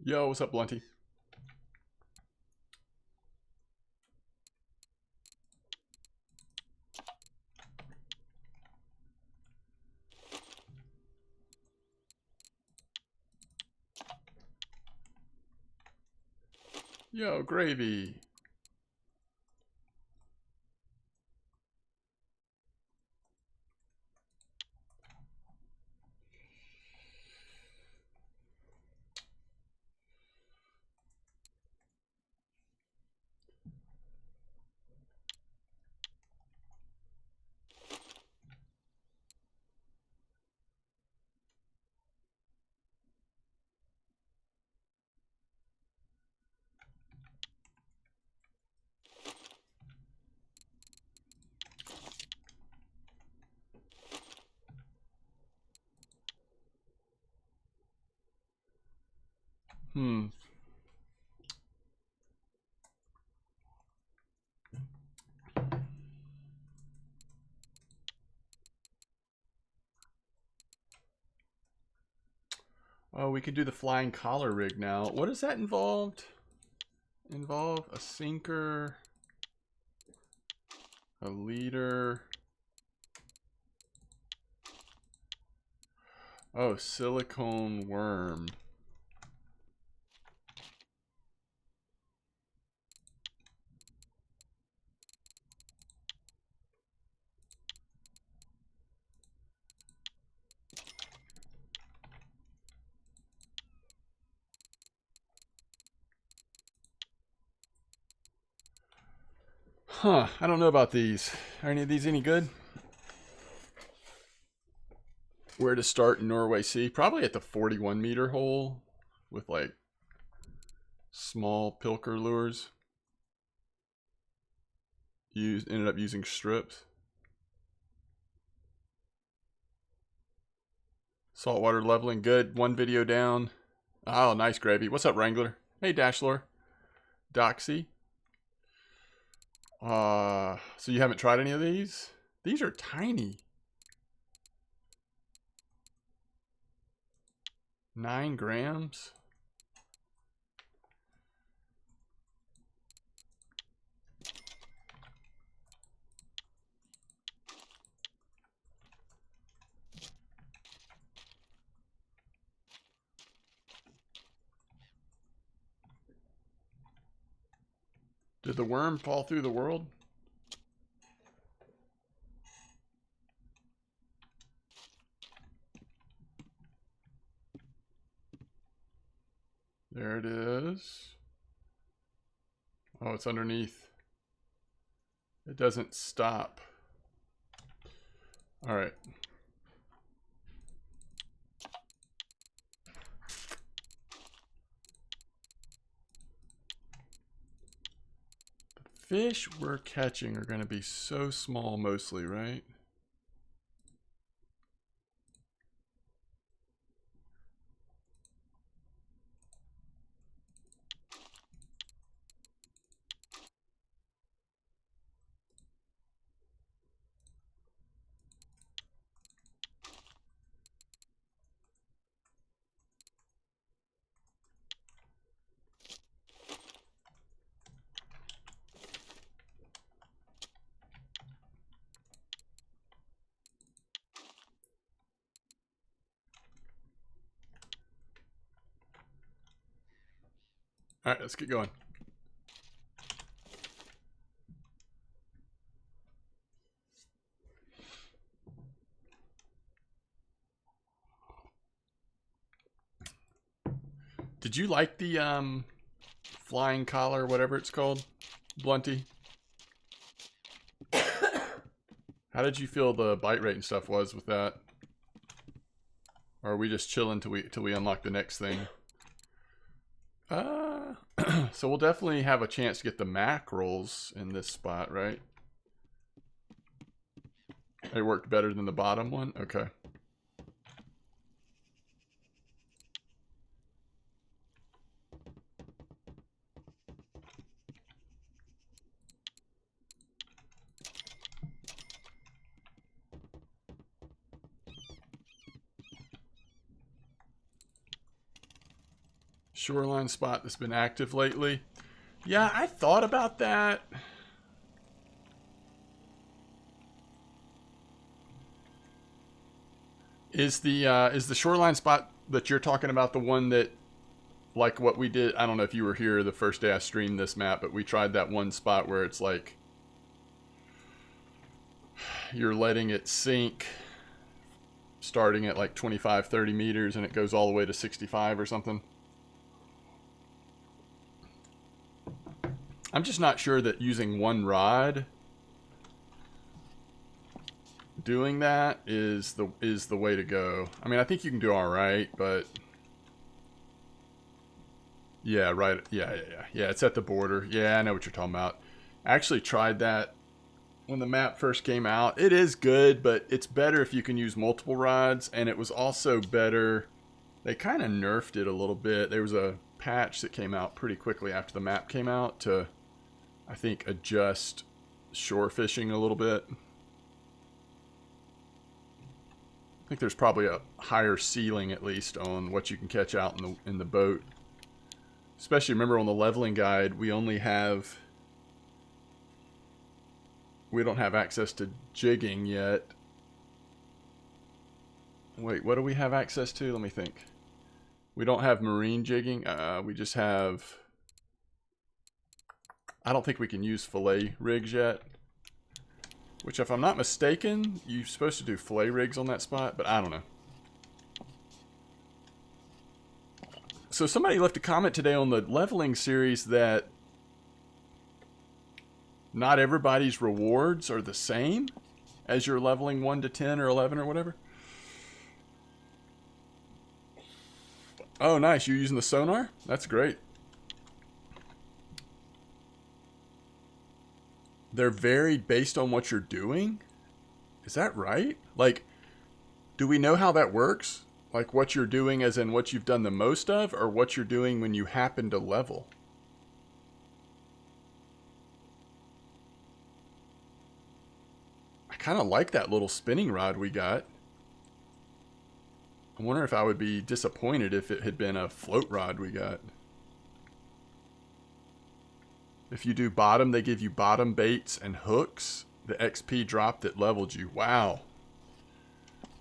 Yo, what's up, Blunty? Yo, Gravy. Hmm. Oh, we could do the flying collar rig now. What does that involve a sinker, a leader. Oh, silicone worm. Huh, I don't know about these. Are any of these any good? Where to start in Norway Sea? Probably at the 41 meter hole with like small pilker lures. Ended up using strips. Saltwater leveling, good. One video down. Oh, nice, Gravy. What's up, Wrangler? Hey, Dashlore. Doxy. So you haven't tried any of these? These are tiny. 9 grams. Did the worm fall through the world? There it is. Oh, it's underneath. It doesn't stop. All right. The fish we're catching are going to be so small mostly, right? All right, let's get going. Did you like the flying collar, whatever it's called, Blunty? How did you feel the bite rate and stuff was with that? Or are we just chilling till we unlock the next thing? So we'll definitely have a chance to get the mackerels in this spot, right? It worked better than the bottom one? Okay. Shoreline spot that's been active lately. Yeah, I thought about that. Is the shoreline spot that you're talking about the one that, like what we did? I don't know if you were here the first day I streamed this map, but we tried that one spot where it's like you're letting it sink starting at like 25, 30 meters and it goes all the way to 65 or something. I'm just not sure that using one rod doing that is the way to go. I mean, I think you can do all right, but yeah, right. Yeah. It's at the border. Yeah, I know what you're talking about. I actually tried that when the map first came out. It is good, but it's better if you can use multiple rods, and it was also better. They kind of nerfed it a little bit. There was a patch that came out pretty quickly after the map came out to, I think, adjust shore fishing a little bit. I think there's probably a higher ceiling, at least, on what you can catch out in the boat. Especially, remember, on the leveling guide, we don't have access to jigging yet. Wait, what do we have access to? Let me think. We don't have marine jigging. We just have... I don't think we can use fillet rigs yet. Which, if I'm not mistaken, you're supposed to do fillet rigs on that spot, but I don't know. So somebody left a comment today on the leveling series that not everybody's rewards are the same as you're leveling 1 to 10 or 11 or whatever. Oh, nice. You're using the sonar? That's great. They're varied based on what you're doing? Is that right? Like, do we know how that works? Like what you're doing as in what you've done the most of, or what you're doing when you happen to level? I kind of like that little spinning rod we got. I wonder if I would be disappointed if it had been a float rod we got. If you do bottom, they give you bottom baits and hooks. The XP drop that leveled you. Wow.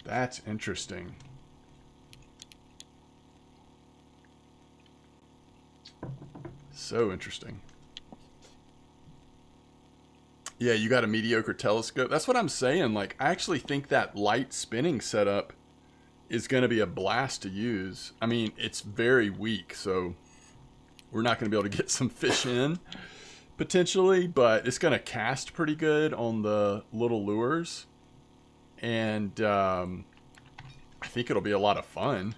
That's interesting. So interesting. Yeah, you got a mediocre telescope. That's what I'm saying. Like, I actually think that light spinning setup is going to be a blast to use. I mean, it's very weak, so we're not going to be able to get some fish in, potentially, but it's going to cast pretty good on the little lures. And I think it'll be a lot of fun.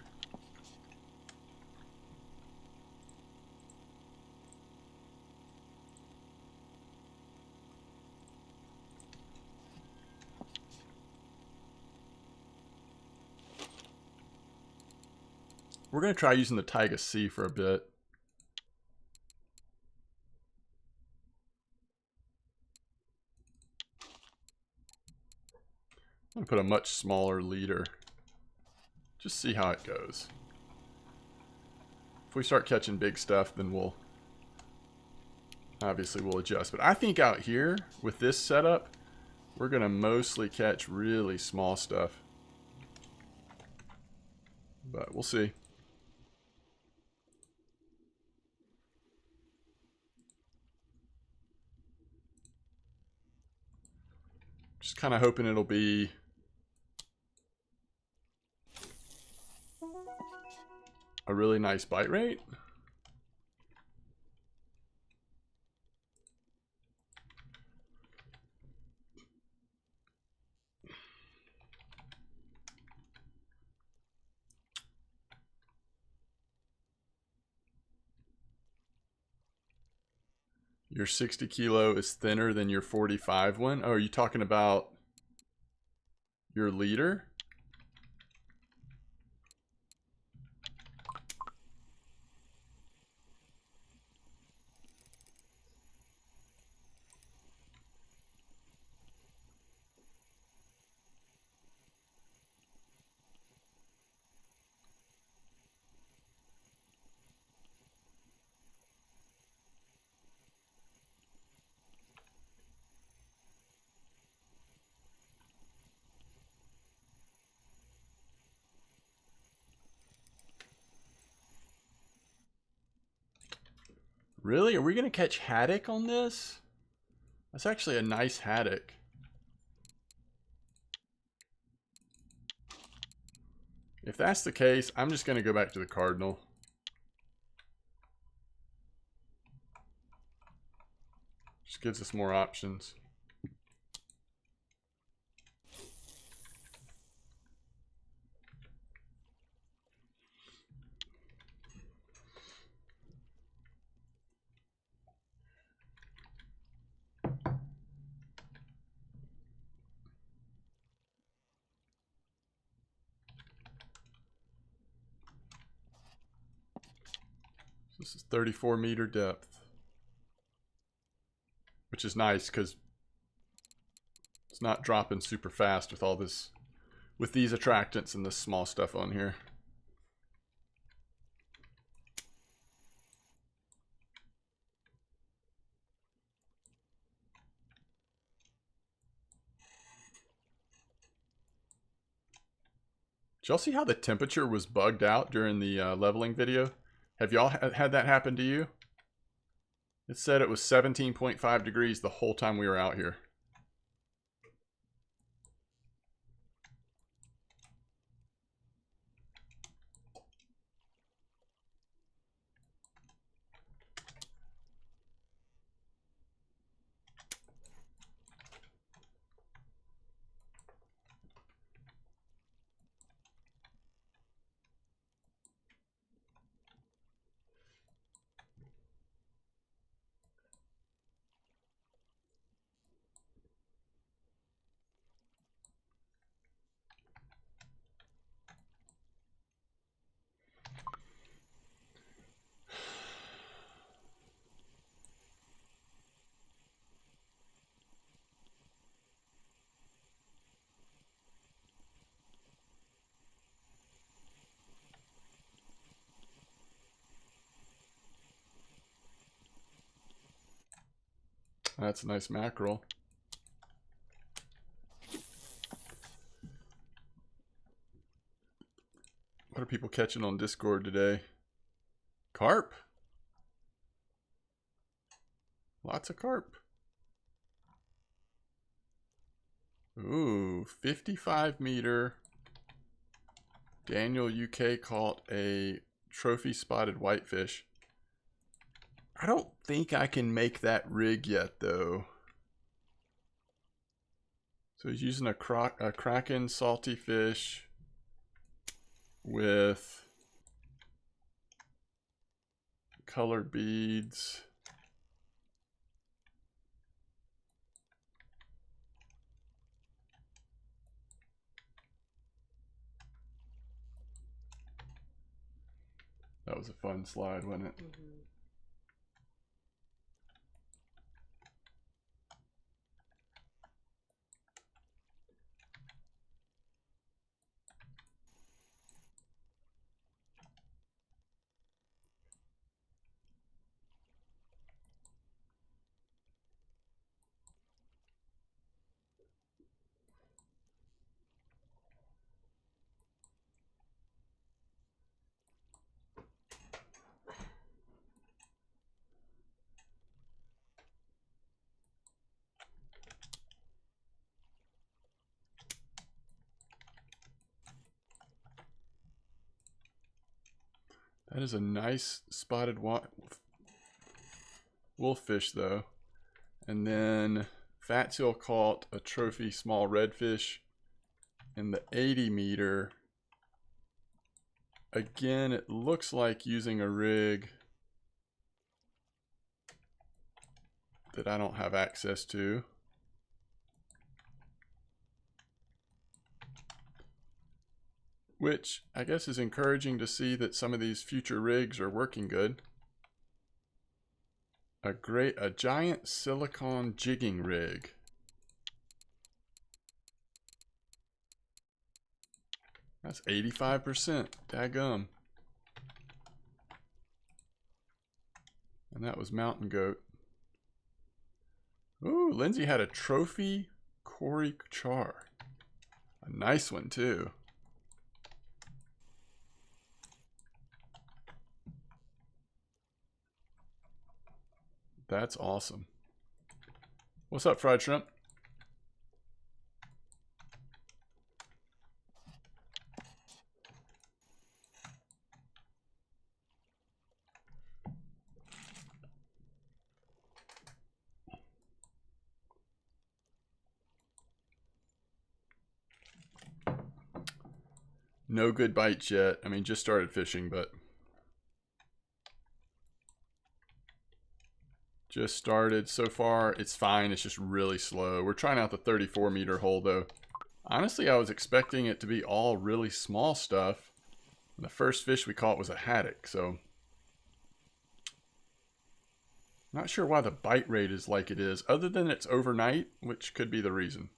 We're going to try using the Taiga C for a bit. I'm going to put a much smaller leader. Just see how it goes. If we start catching big stuff, then we'll adjust. But I think out here with this setup, we're going to mostly catch really small stuff. But we'll see. Just kind of hoping it'll be a really nice bite rate. Your 60 kilo is thinner than your 45 one. Oh, are you talking about your leader? Really? Are we going to catch haddock on this? That's actually a nice haddock. If that's the case, I'm just going to go back to the Cardinal. Just gives us more options. This is 34-meter depth, which is nice because it's not dropping super fast with all this, with these attractants and this small stuff on here. Did y'all see how the temperature was bugged out during the leveling video? Have y'all had that happen to you? It said it was 17.5 degrees the whole time we were out here. That's a nice mackerel. What are people catching on Discord today? Carp. Lots of carp. Ooh, 55-meter. Daniel UK caught a trophy spotted whitefish. I don't think I can make that rig yet, though. So he's using a Kraken salty fish with colored beads. That was a fun slide, wasn't it? Mm-hmm. That is a nice spotted wolffish, though. And then Fat Seal caught a trophy small redfish in the 80-meter. Again, it looks like using a rig that I don't have access to. Which I guess is encouraging to see that some of these future rigs are working good. A giant silicone jigging rig. That's 85%. Daggum. And that was mountain goat. Ooh, Lindsay had a trophy Cory char. A nice one too. That's awesome. What's up, fried shrimp? No good bites yet. I mean, just started fishing, but just started so far. It's fine. It's just really slow. We're trying out the 34-meter hole, though. Honestly, I was expecting it to be all really small stuff. The first fish we caught was a haddock, so not sure why the bite rate is like it is, other than it's overnight, which could be the reason.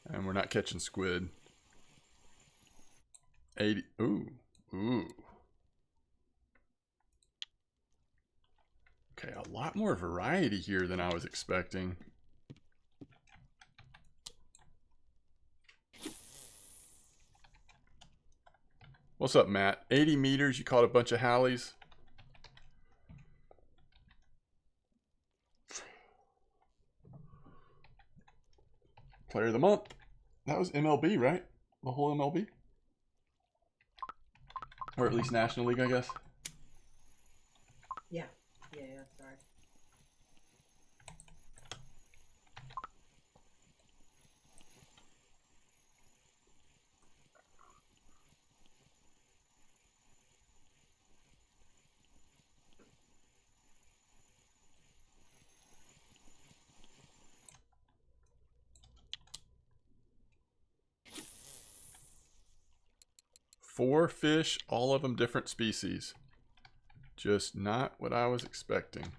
And we're not catching squid. 80. Ooh. Ooh. Okay, a lot more variety here than I was expecting. What's up, Matt? 80 meters, you caught a bunch of hallies? Player of the month. That was MLB, right? The whole MLB? Or at least National League, I guess. Yeah, sorry. Four fish, all of them different species. Just not what I was expecting.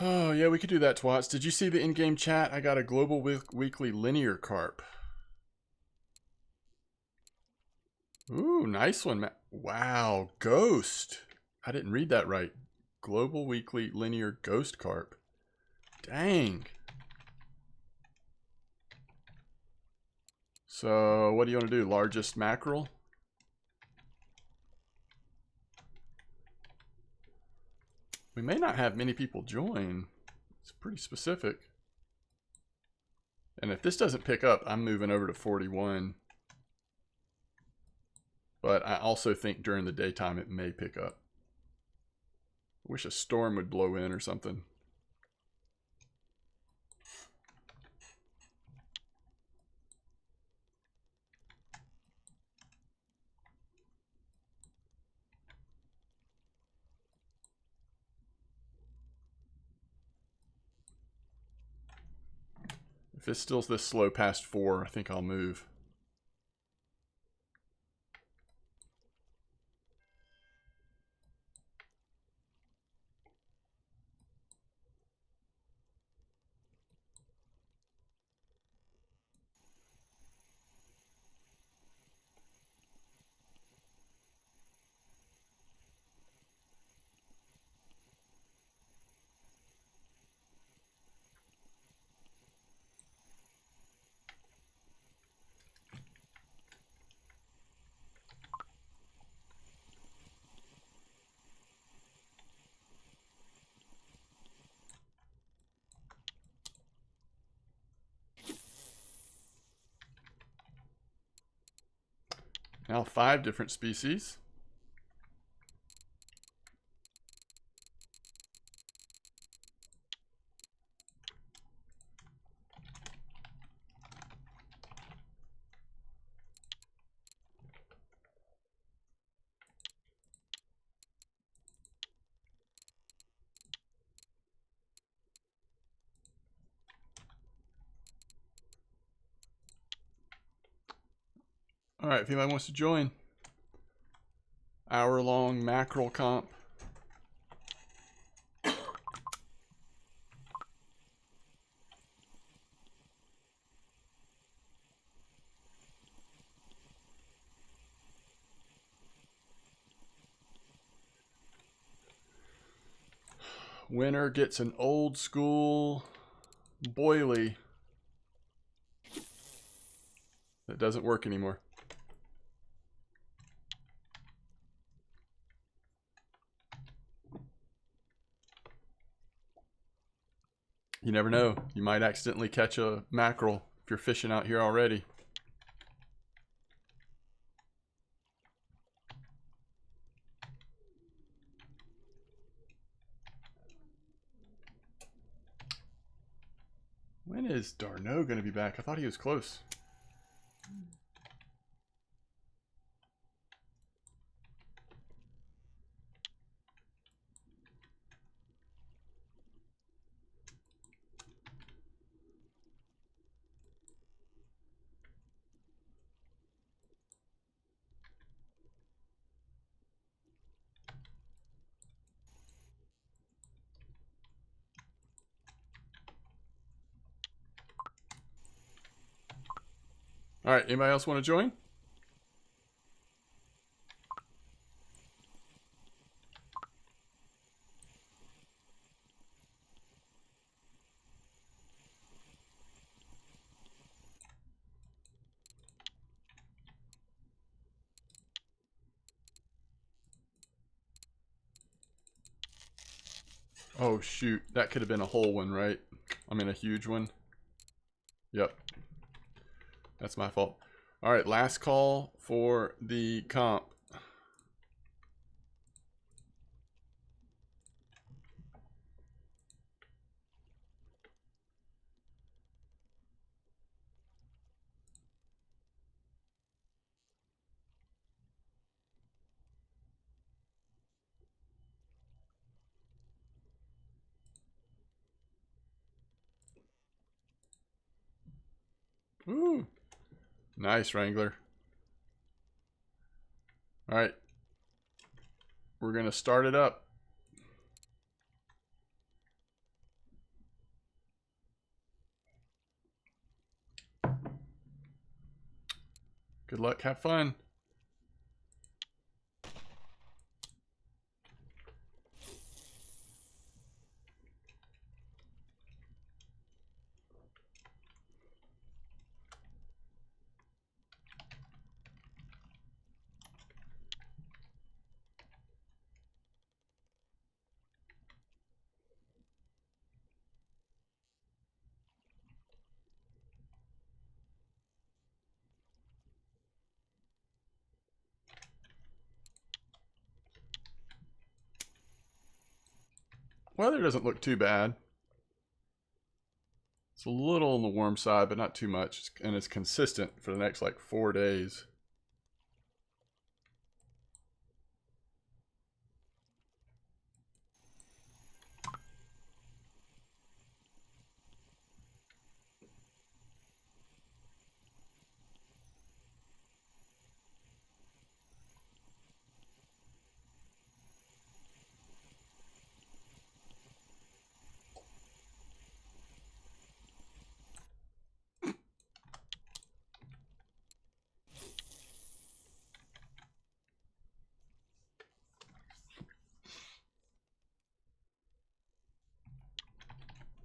Oh, yeah, we could do that, Twats. Did you see the in-game chat? I got a global weekly linear carp. Ooh, nice one, Matt. Wow, ghost. I didn't read that right. Global weekly linear ghost carp. Dang. So, what do you want to do? Largest mackerel? We may not have many people join. It's pretty specific. And if this doesn't pick up, I'm moving over to 41. But I also think during the daytime it may pick up. I wish a storm would blow in or something. If it's still this slow past 4, I think I'll move. Now 5 different species. All right, if anybody wants to join, hour-long mackerel comp. Winner gets an old school boilie that doesn't work anymore. You never know. You might accidentally catch a mackerel if you're fishing out here already. When is Darno going to be back? I thought he was close. All right, anybody else want to join? Oh shoot, that could have been a whole one, right? I mean a huge one. Yep. That's my fault. All right, last call for the comp. Ooh. Nice, Wrangler. All right. We're going to start it up. Good luck. Have fun. Weather doesn't look too bad. It's a little on the warm side, but not too much. And it's consistent for the next like 4 days.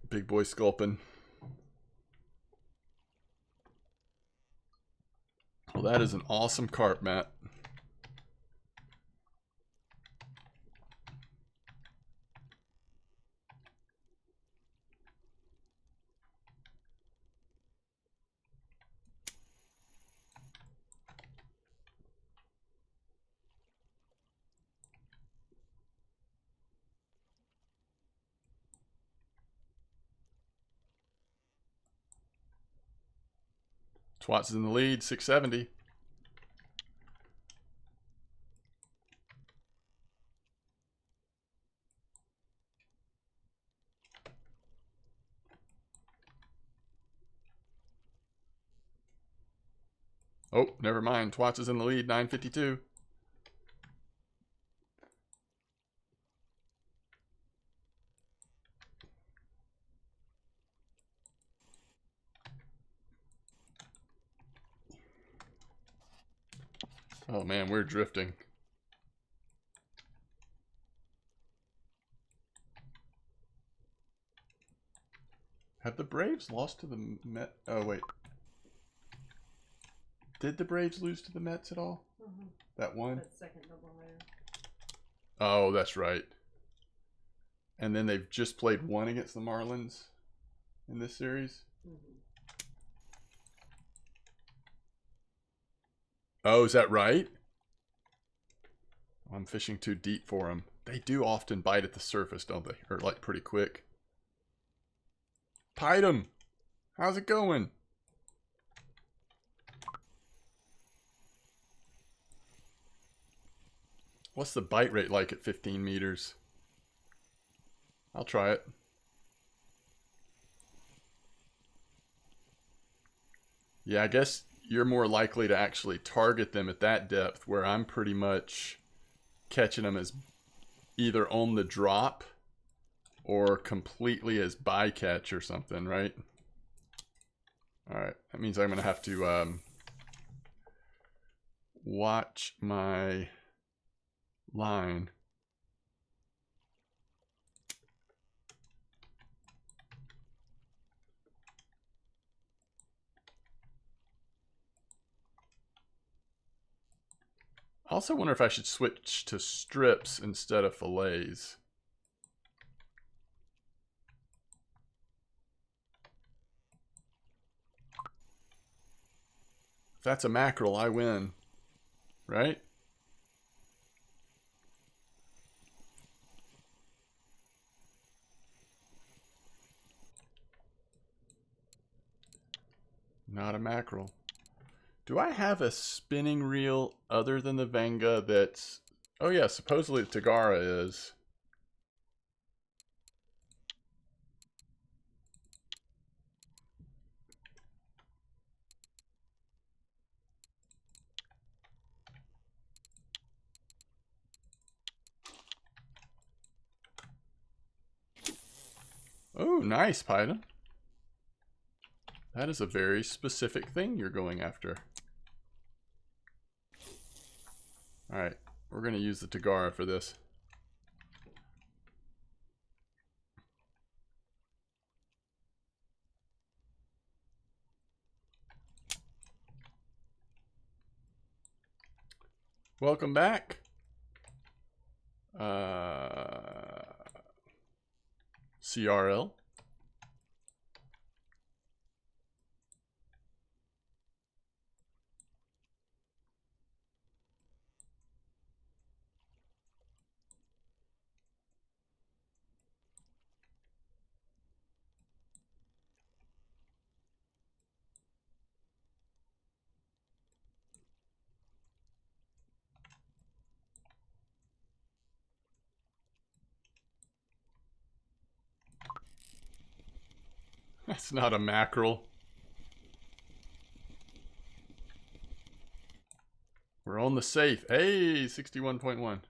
Big boy sculpin. Well, that is an awesome carp, Matt. Twats is in the lead, 670. Oh, never mind. Twats is in the lead, 952. Oh man, we're drifting. Have the Braves lost to the Mets? Oh wait. Did the Braves lose to the Mets at all? Mm-hmm. That one? That second doubleheader. Oh, that's right. And then they've just played one against the Marlins in this series. Mm-hmm. Oh, is that right? I'm fishing too deep for them. They do often bite at the surface, don't they? Or like pretty quick. Pied them. How's it going? What's the bite rate like at 15 meters? I'll try it. Yeah, I guess you're more likely to actually target them at that depth, where I'm pretty much catching them as either on the drop or completely as bycatch or something, right? Alright, that means I'm going to have to watch my line. I also wonder if I should switch to strips instead of fillets. If that's a mackerel, I win. Right? Not a mackerel. Do I have a spinning reel other than the Venga that's... Oh yeah, supposedly the Tagara is. Oh, nice, Python. That is a very specific thing you're going after. Alright, we're going to use the Tagara for this. Welcome back. CRL. That's not a mackerel. We're on the safe. Hey, 61.1.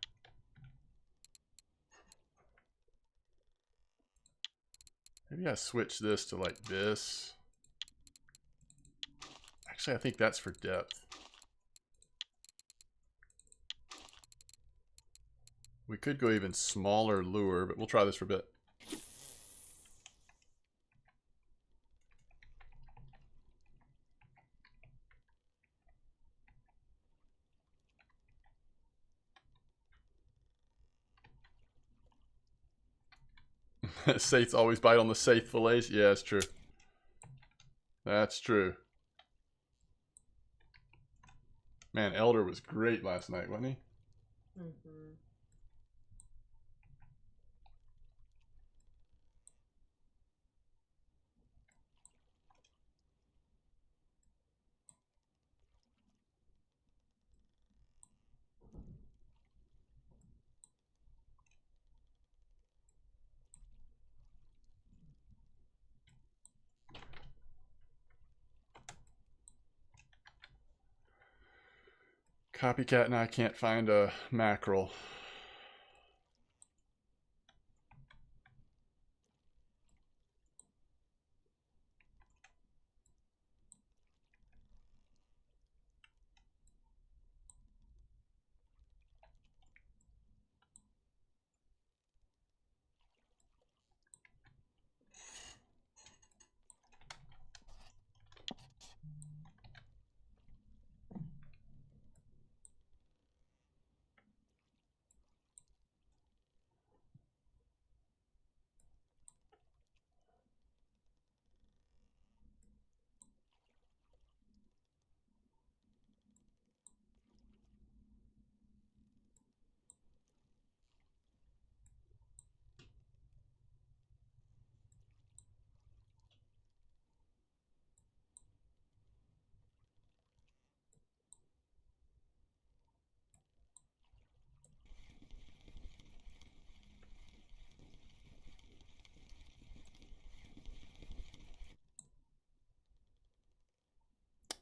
Maybe I switch this to like this. Actually, I think that's for depth. We could go even smaller lure, but we'll try this for a bit. Saiths always bite on the saith fillets. Yeah, it's true. That's true. Man, Elder was great last night, wasn't he? Mm-hmm. Copycat and I can't find a mackerel.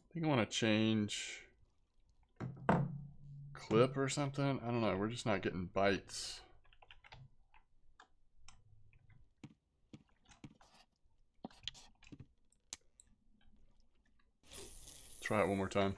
I think I want to change clip or something. I don't know. We're just not getting bites. Try it one more time.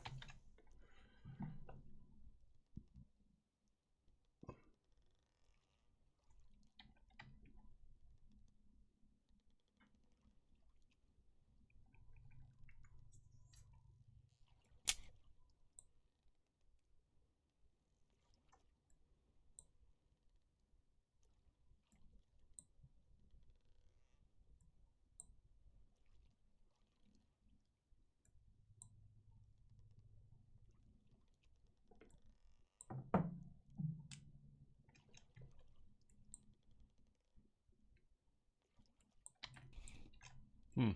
Hmm.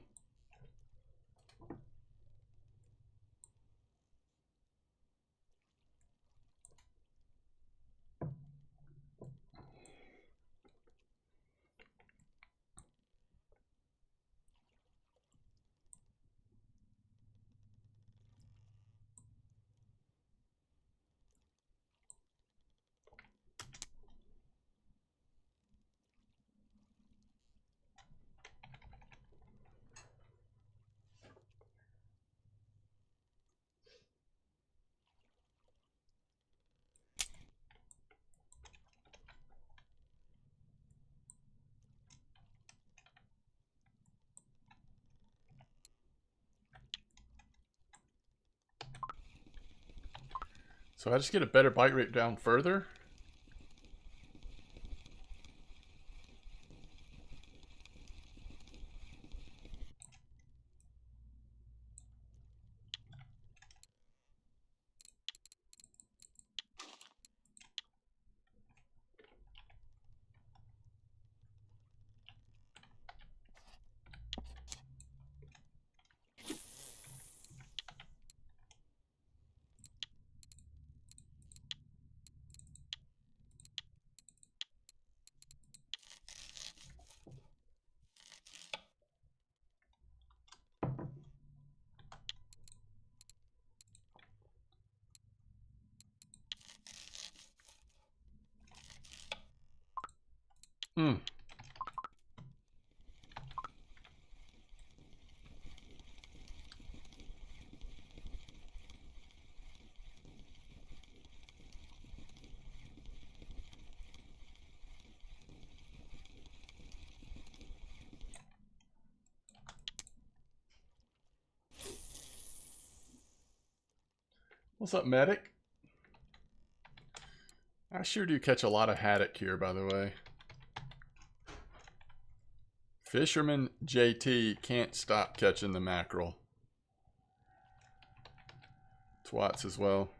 So I just get a better bite rate down further. Hmm. What's up, medic? I sure do catch a lot of haddock here, by the way. Fisherman JT can't stop catching the mackerel. Twats as well.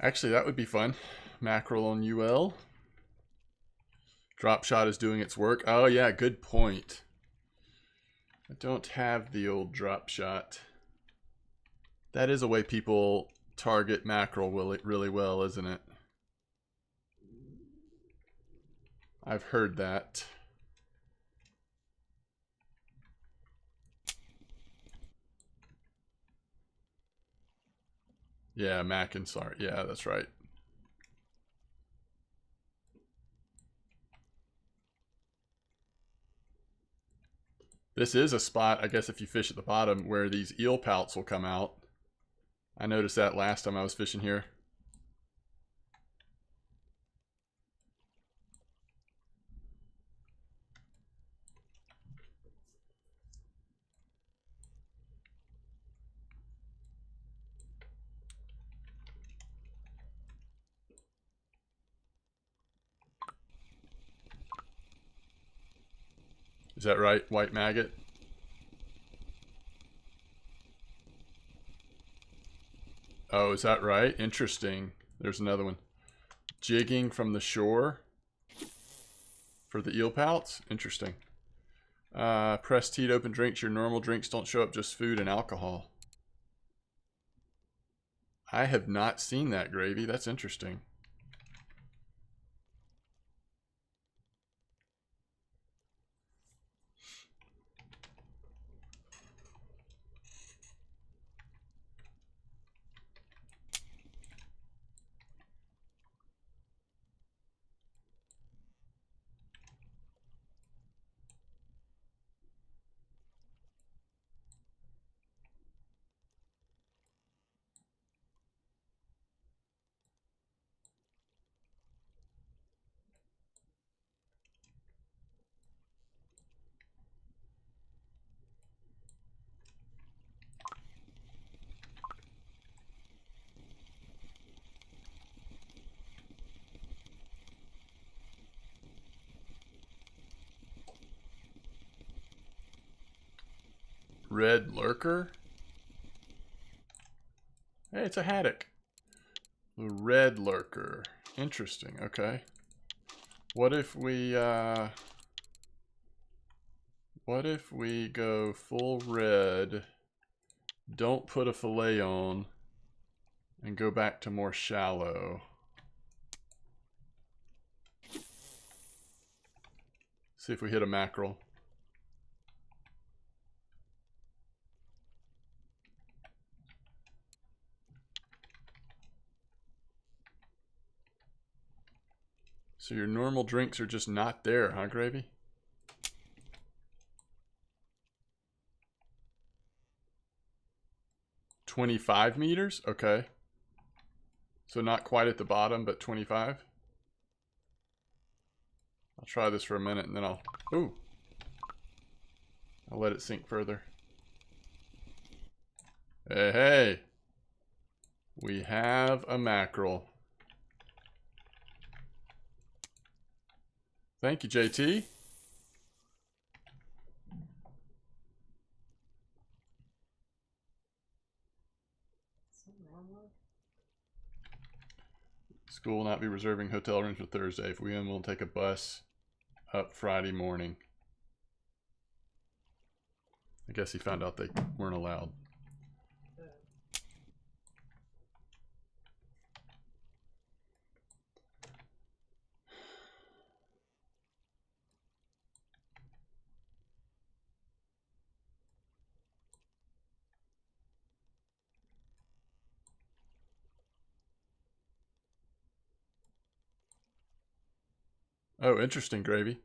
Actually, that would be fun. Mackerel on UL. Drop shot is doing its work. Oh yeah, good point. I don't have the old drop shot. That is a way people target mackerel really well, isn't it? I've heard that. Yeah, Mackinsar. Yeah, that's right. This is a spot, I guess, if you fish at the bottom, where these eel pouts will come out. I noticed that last time I was fishing here. Is that right, white maggot? Oh, is that right? Interesting. There's another one. Jigging from the shore for the eel pouts? Interesting. Pressed heat open drinks. Your normal drinks don't show up, just food and alcohol. I have not seen that, Gravy. That's interesting. Red lurker? Hey, it's a haddock. The red lurker. Interesting. Okay. What if we go full red, don't put a fillet on, and go back to more shallow? See if we hit a mackerel. So your normal drinks are just not there, huh, Gravy? $25 meters? Okay. So not quite at the bottom, but 25. I'll try this for a minute and then I'll let it sink further. Hey, hey. We have a mackerel. Thank you, JT. School will not be reserving hotel rooms for Thursday. If we win, we'll take a bus up Friday morning. I guess he found out they weren't allowed. Oh, interesting, Gravy.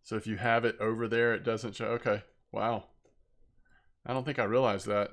So if you have it over there, it doesn't show. Okay, wow. I don't think I realized that.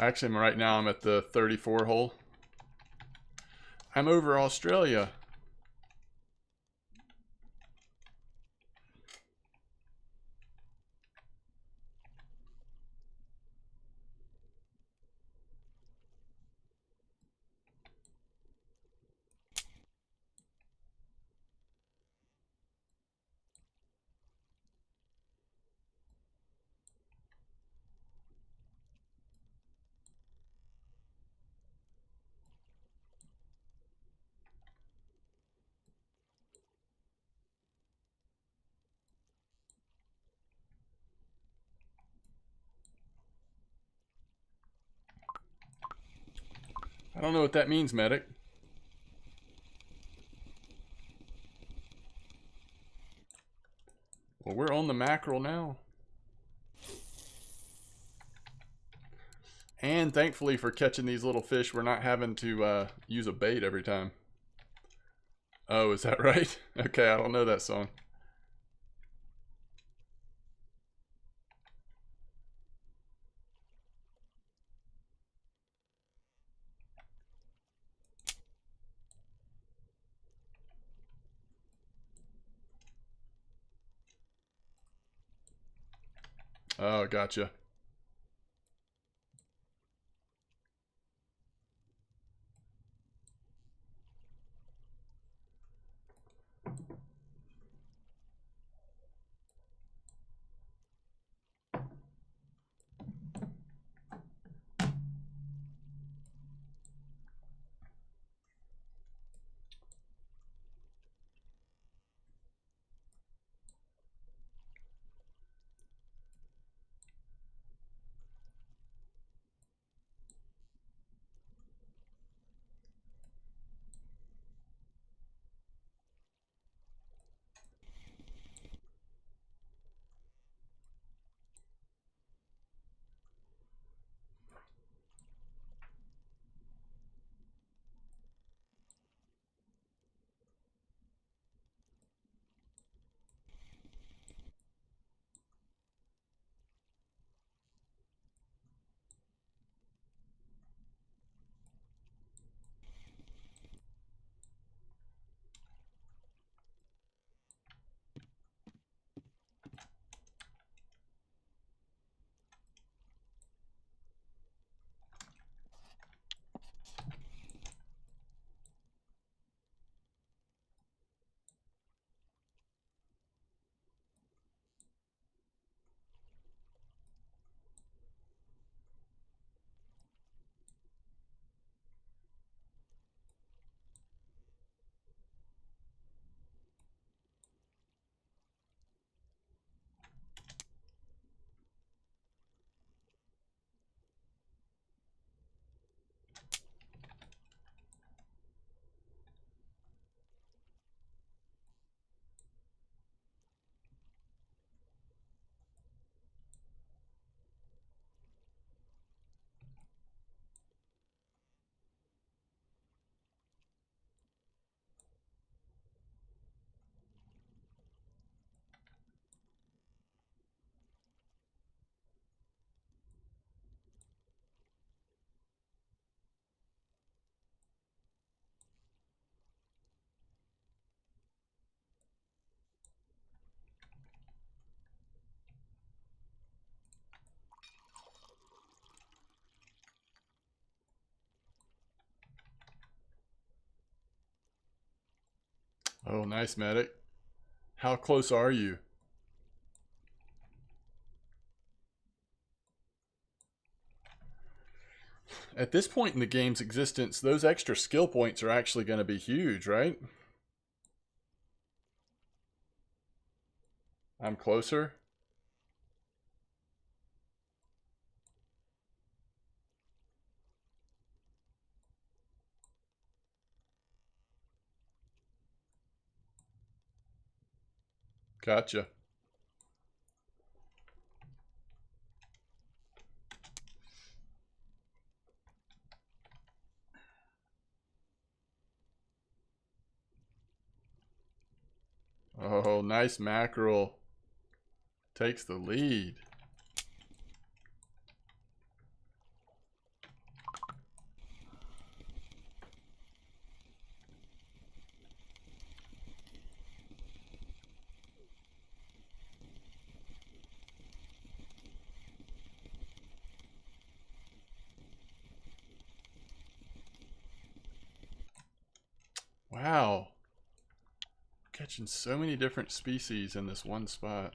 Actually, right now I'm at the 34 hole. I'm over Australia. I don't know what that means, medic. Well, we're on the mackerel now. And thankfully for catching these little fish, we're not having to use a bait every time. Oh, is that right? Okay, I don't know that song. Oh, gotcha. Oh, nice, medic. How close are you? At this point in the game's existence, those extra skill points are actually going to be huge, right? I'm closer. Gotcha. Oh, nice mackerel. Takes the lead. Wow. Catching so many different species in this one spot.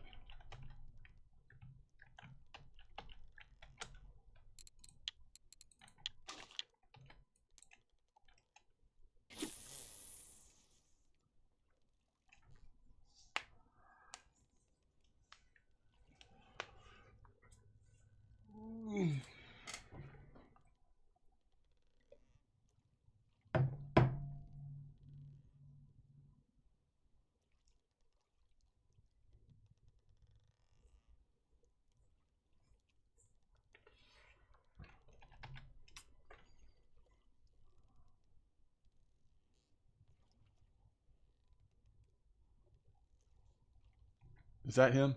Is that him?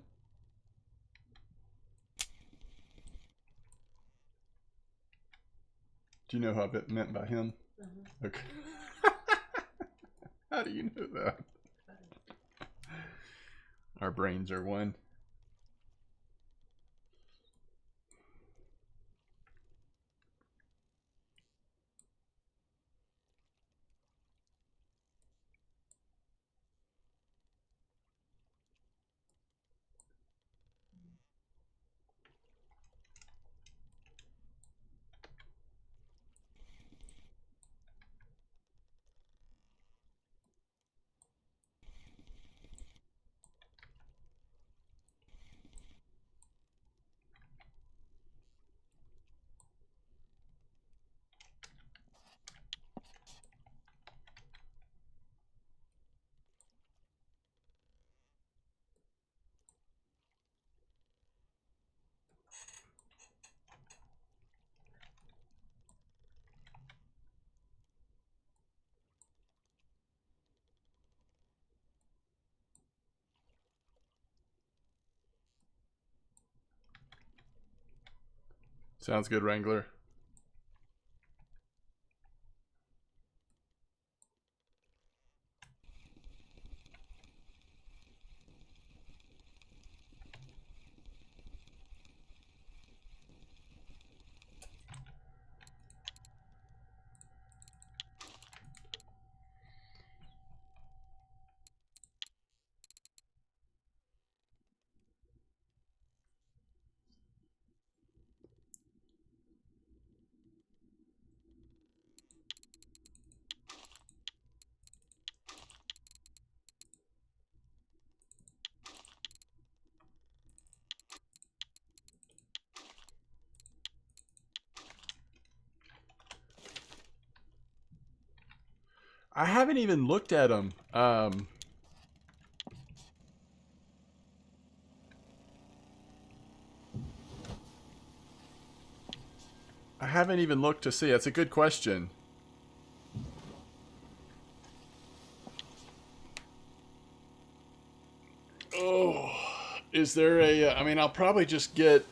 Do you know how it meant by him? Mm-hmm. Okay. How do you know that? Our brains are one. Sounds good, Wrangler. I haven't even looked at them. I haven't even looked to see. That's a good question. Oh, is there a? I mean, I'll probably just get.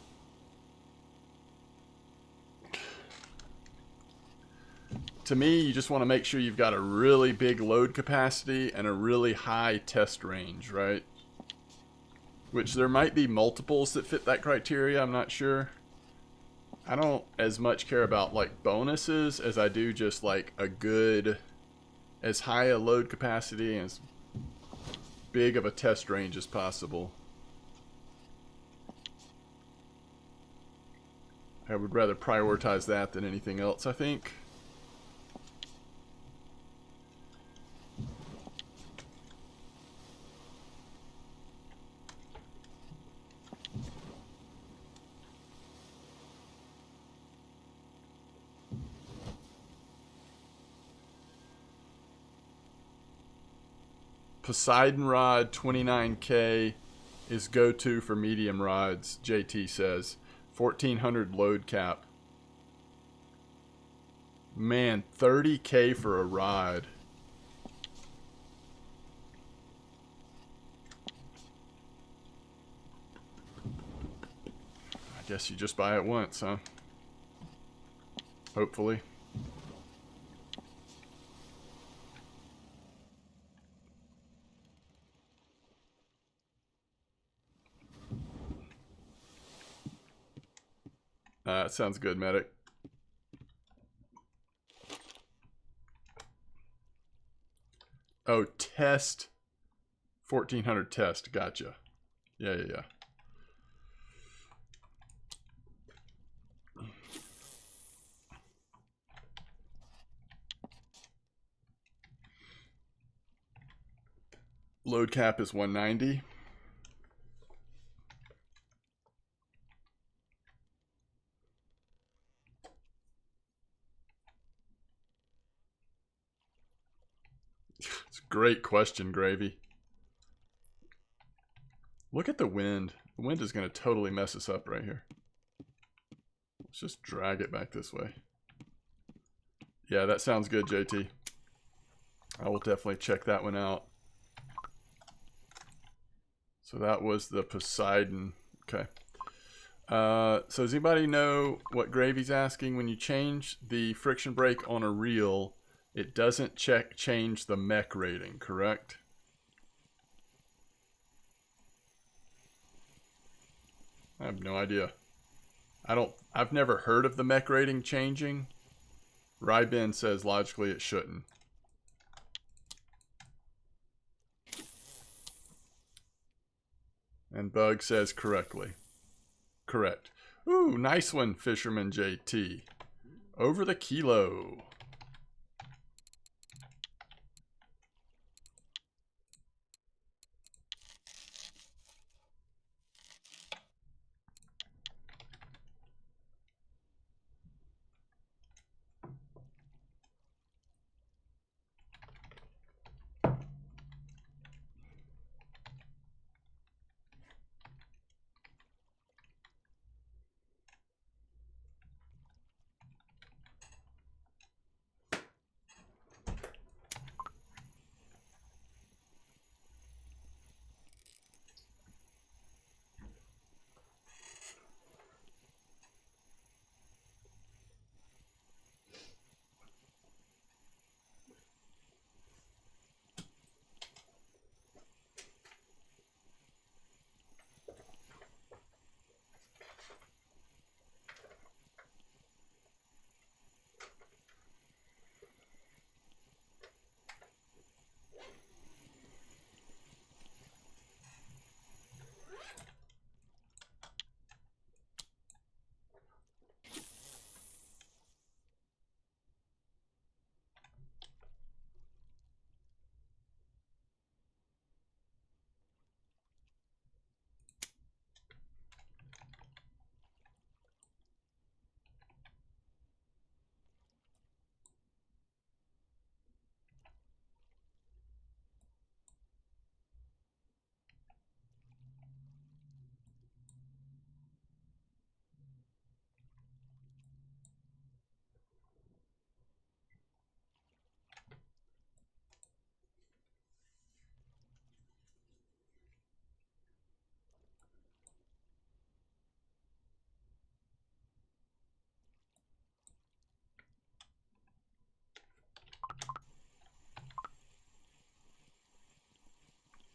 To me, you just want to make sure you've got a really big load capacity and a really high test range, right? Which there might be multiples that fit that criteria, I'm not sure. I don't as much care about like bonuses as I do just like a good, as high a load capacity and as big of a test range as possible. I would rather prioritize that than anything else, I think. Poseidon rod 29K is go-to for medium rods, JT says. 1400 load cap. Man, 30K for a rod. I guess you just buy it once, huh? Hopefully. Sounds good, medic. Oh, test 1400 test. Gotcha. Yeah. Load cap is 190. It's a great question, Gravy. Look at the wind. The wind is going to totally mess us up right here. Let's just drag it back this way. Yeah, that sounds good, JT. I will definitely check that one out. So that was the Poseidon. Okay. So does anybody know what Gravy's asking? When you change the friction brake on a reel, it doesn't change the mech rating, correct? I have no idea. I've never heard of the mech rating changing. Ryben says logically it shouldn't. And Bug says correctly. Correct. Ooh, nice one, Fisherman JT. Over the kilo.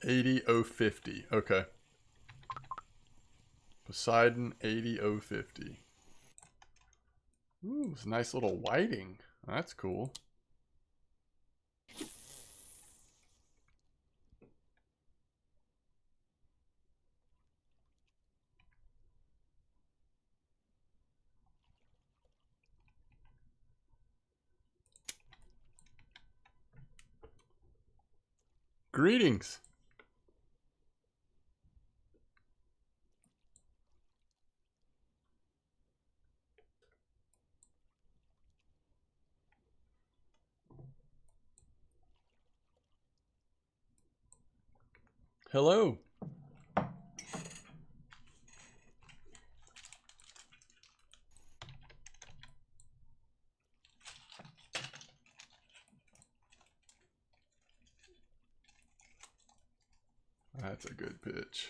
$80,050. Okay. Poseidon 80,050. Ooh, it's a nice little whiting. That's cool. Greetings. Hello. That's a good pitch.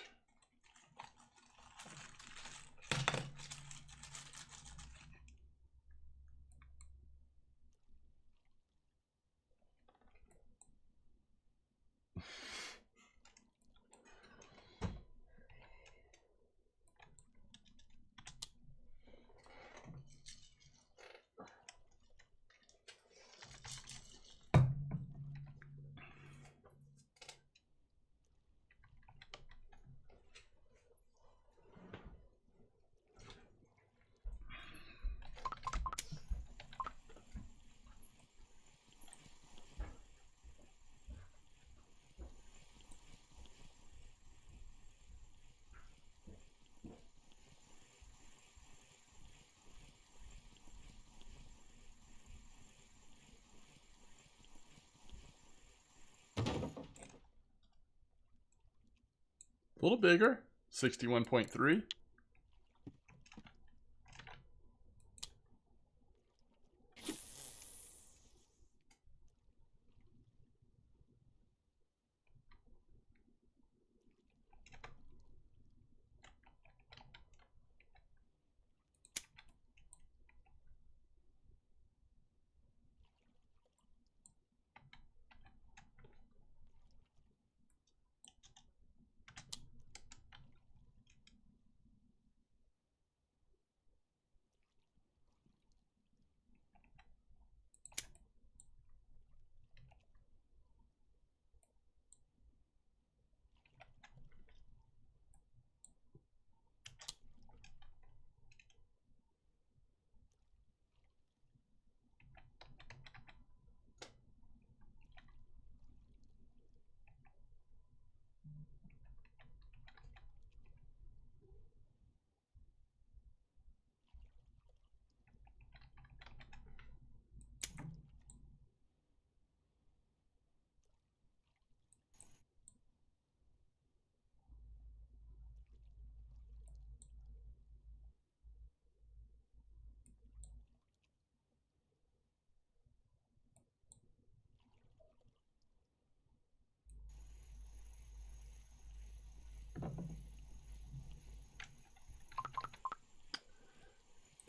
A little bigger, 61.3.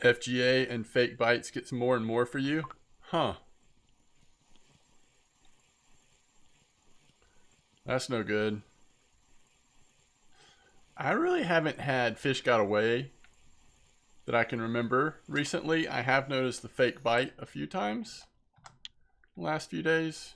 FGA and fake bites gets more and more for you? Huh. That's no good. I really haven't had fish got away that I can remember recently. I have noticed the fake bite a few times the last few days.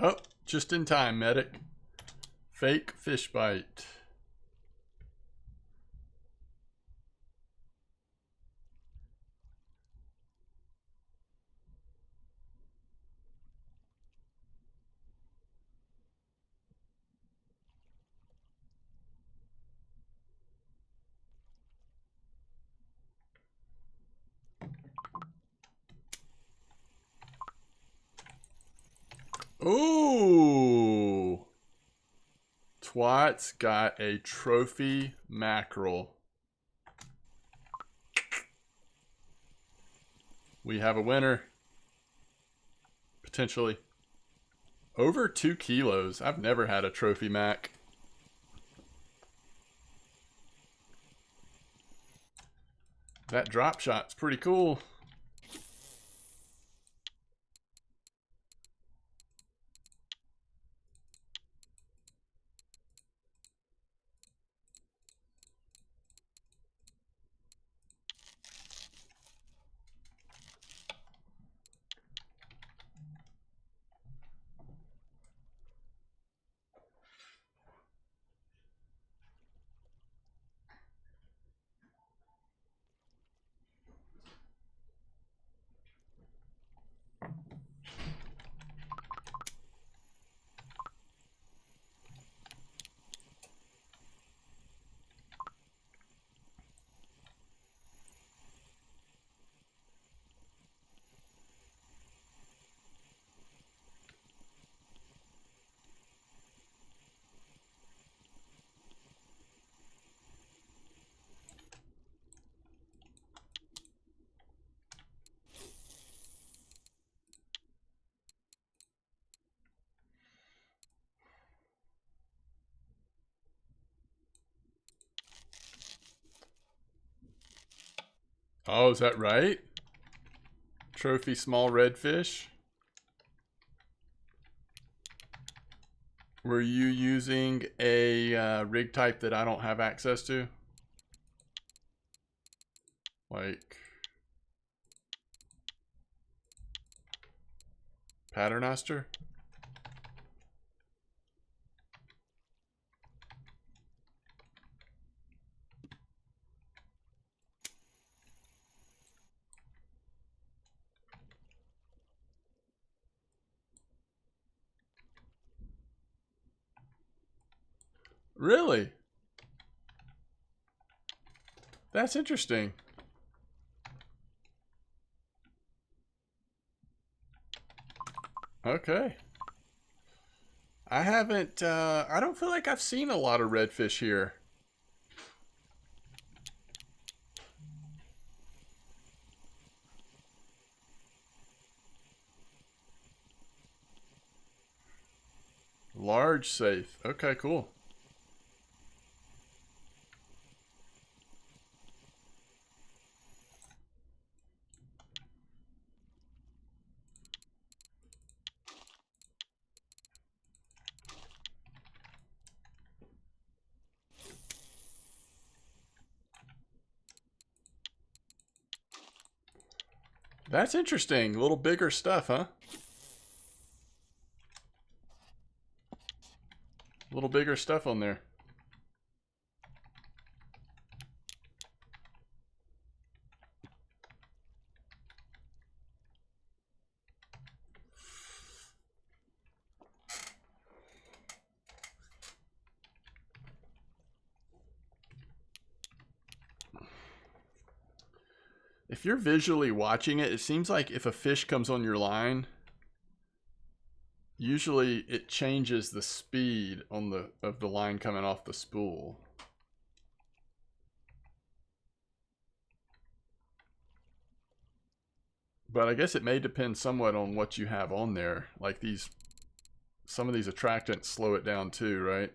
Oh, just in time, medic. Fake fish bite. Ooh. Twat's got a trophy mackerel. We have a winner. Potentially. Over 2 kilos. I've never had a trophy mac. That drop shot's pretty cool. Oh, is that right? Trophy small redfish. Were you using a rig type that I don't have access to? Like Paternoster? Really? That's interesting. Okay. I haven't, I don't feel like I've seen a lot of redfish here. Large safe. Okay, cool. That's interesting. A little bigger stuff, huh? A little bigger stuff on there. If you're visually watching it, it seems like if a fish comes on your line, usually it changes the speed on the line coming off the spool. But I guess it may depend somewhat on what you have on there. Like these, some of these attractants slow it down too, right?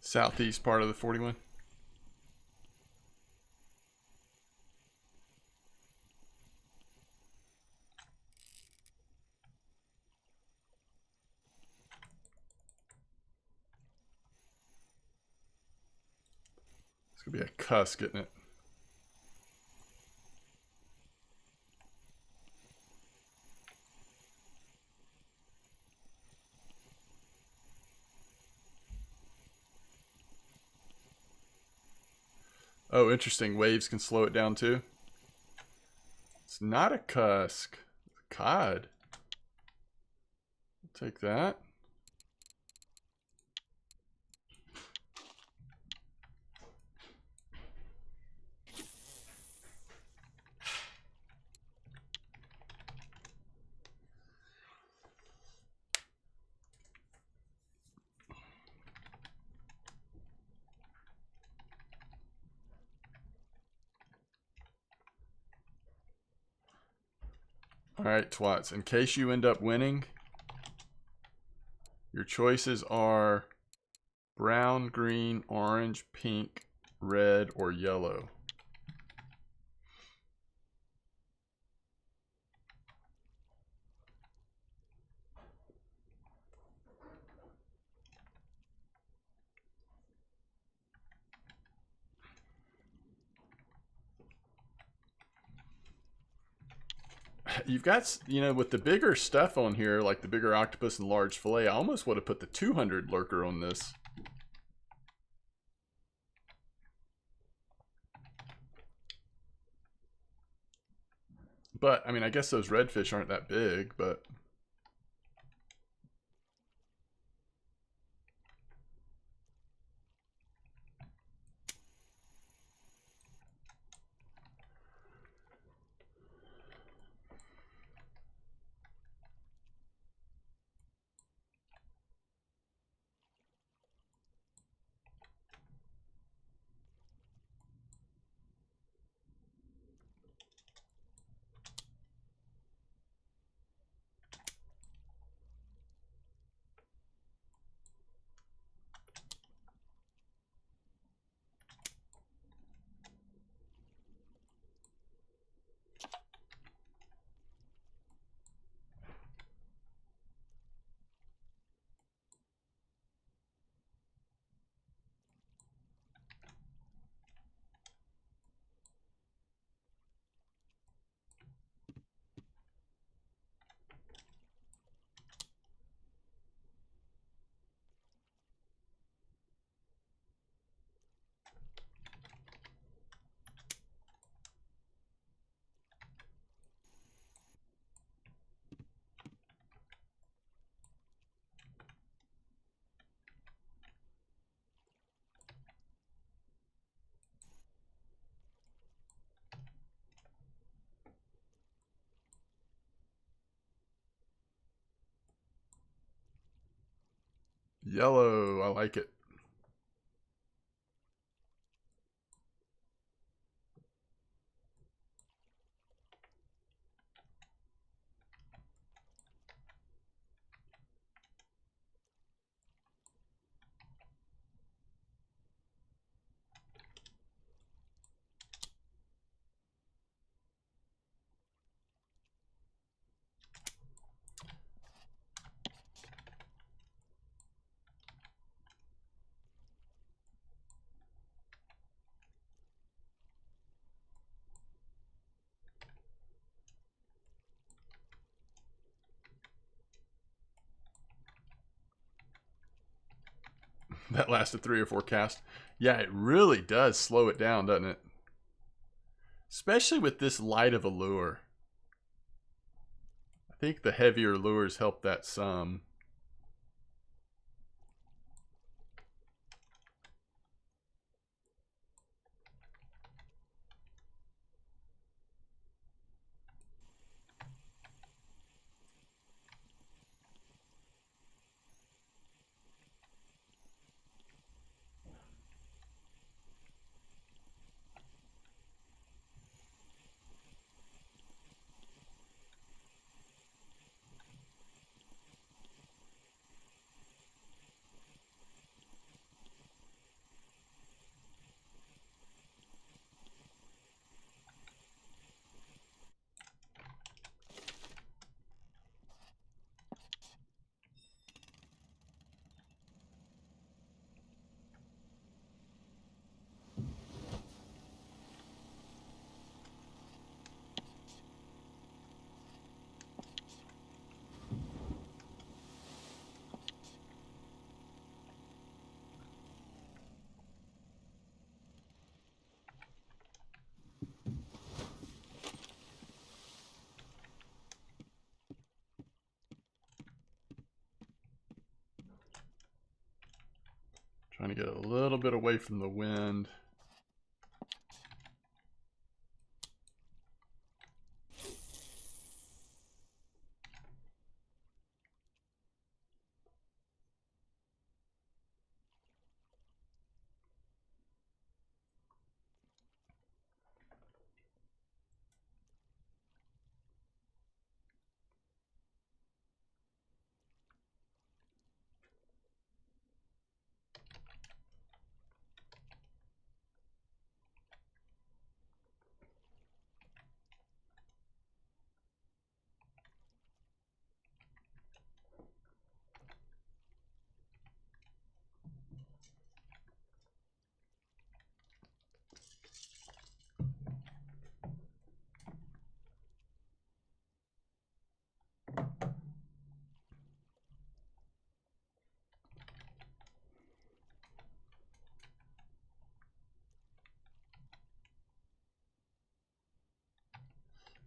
Southeast part of the 41. It's gonna be a cuss getting it. Oh, interesting. Waves can slow it down too. It's not a cusk. It's a cod. I'll take that. All right, twats. In case you end up winning, your choices are brown, green, orange, pink, red, or yellow. You've got, you know, with the bigger stuff on here, like the bigger octopus and large fillet, I almost would have put the 200 lurker on this. But, I mean, I guess those redfish aren't that big, but... Yellow, I like it. That lasted 3 or 4 casts. Yeah, it really does slow it down, doesn't it? Especially with this light of a lure. I think the heavier lures help that some. Trying to get a little bit away from the wind.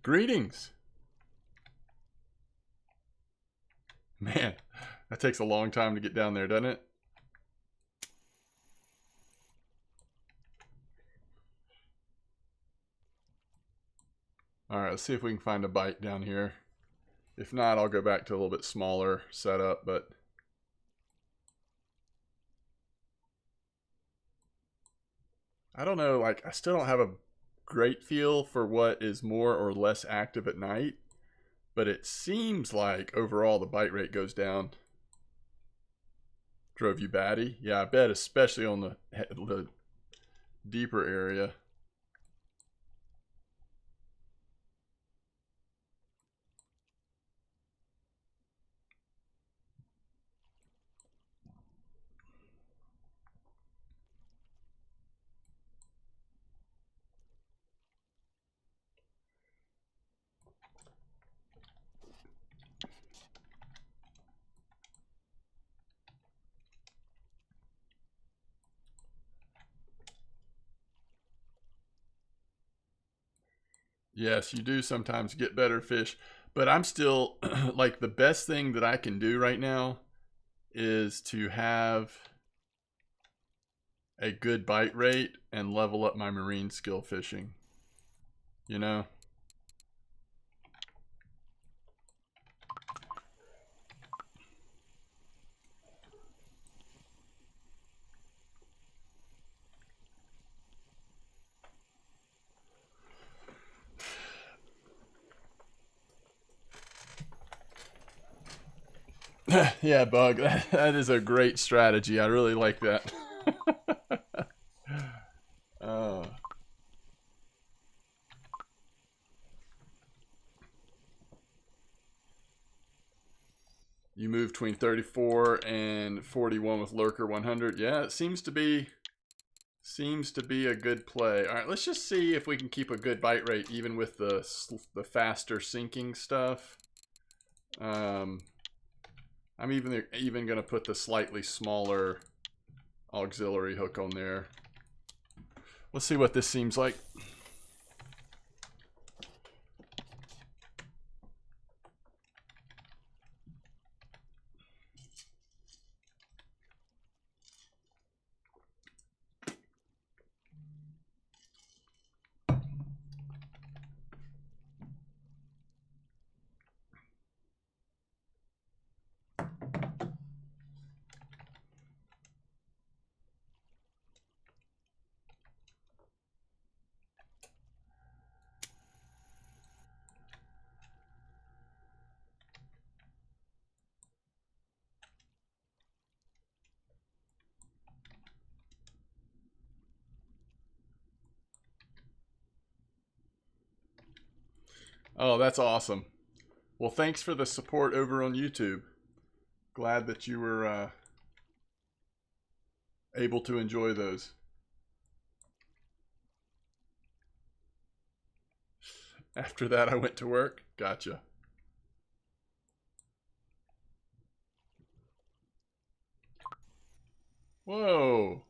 Greetings. Man, that takes a long time to get down there, doesn't it? All right, let's see if we can find a bite down here. If not, I'll go back to a little bit smaller setup, but I don't know, like I still don't have a great feel for what is more or less active at night, but it seems like overall the bite rate goes down. Drove you batty? Yeah, I bet, especially on the deeper area. Yes, you do sometimes get better fish, but I'm still like the best thing that I can do right now is to have a good bite rate and level up my marine skill fishing. You know? Yeah, Bug. That is a great strategy. I really like that. uh, you move between 34 and 41 with Lurker 100. Yeah, it seems to be a good play. All right, let's just see if we can keep a good bite rate even with the faster sinking stuff. I'm even going to put the slightly smaller auxiliary hook on there. Let's see what this seems like. Oh, that's awesome. Well, thanks for the support over on YouTube. Glad that you were able to enjoy those. After that, I went to work. Gotcha. Whoa.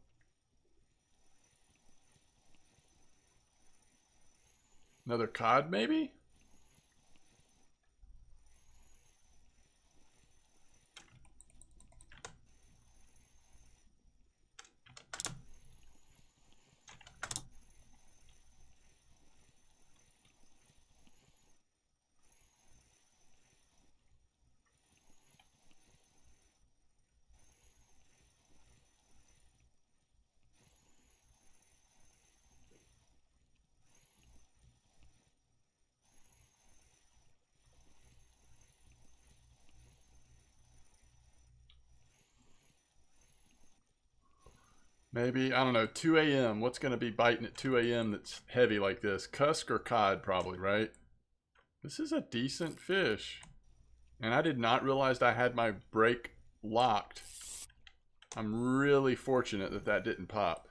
Another cod, maybe? Maybe, I don't know, 2 a.m. What's going to be biting at 2 a.m. that's heavy like this? Cusk or cod, probably, right? This is a decent fish. And I did not realize I had my brake locked. I'm really fortunate that that didn't pop.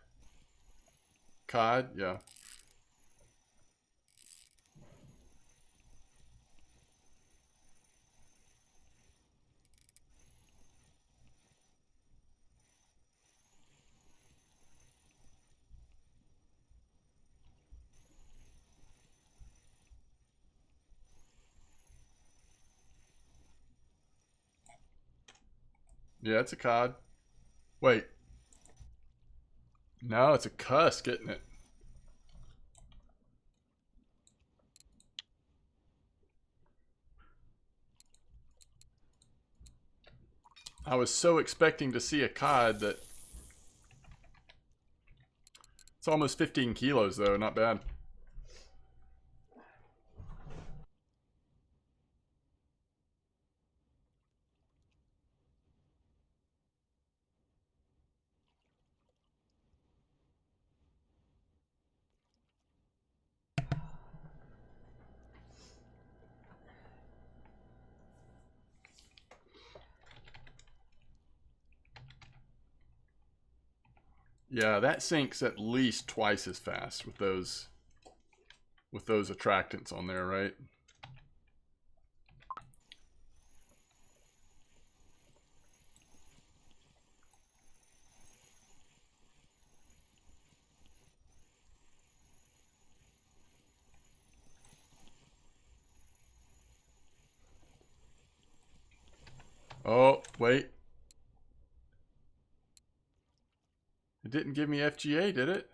Cod, yeah. Yeah, it's a cod. Wait. No, it's a cusk, isn't it? I was so expecting to see a cod that... It's almost 15 kilos, though. Not bad. Yeah, that sinks at least twice as fast with those attractants on there, right? Oh, wait. It didn't give me FGA, did it?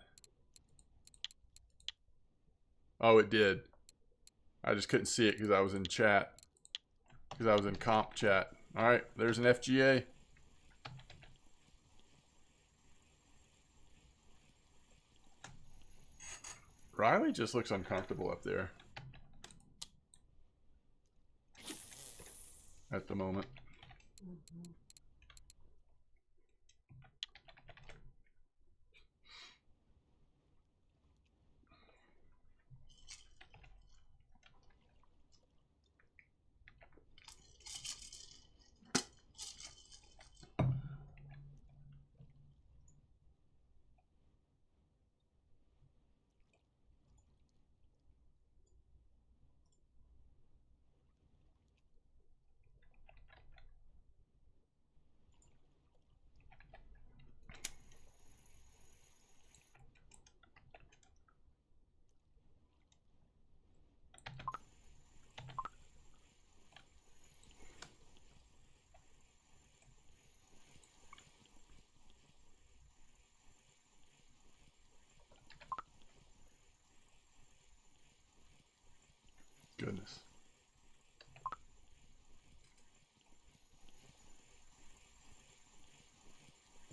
Oh, it did. I just couldn't see it because I was in chat. Because I was in comp chat. Alright, there's an FGA. Riley just looks uncomfortable up there. At the moment. Mm-hmm. Goodness.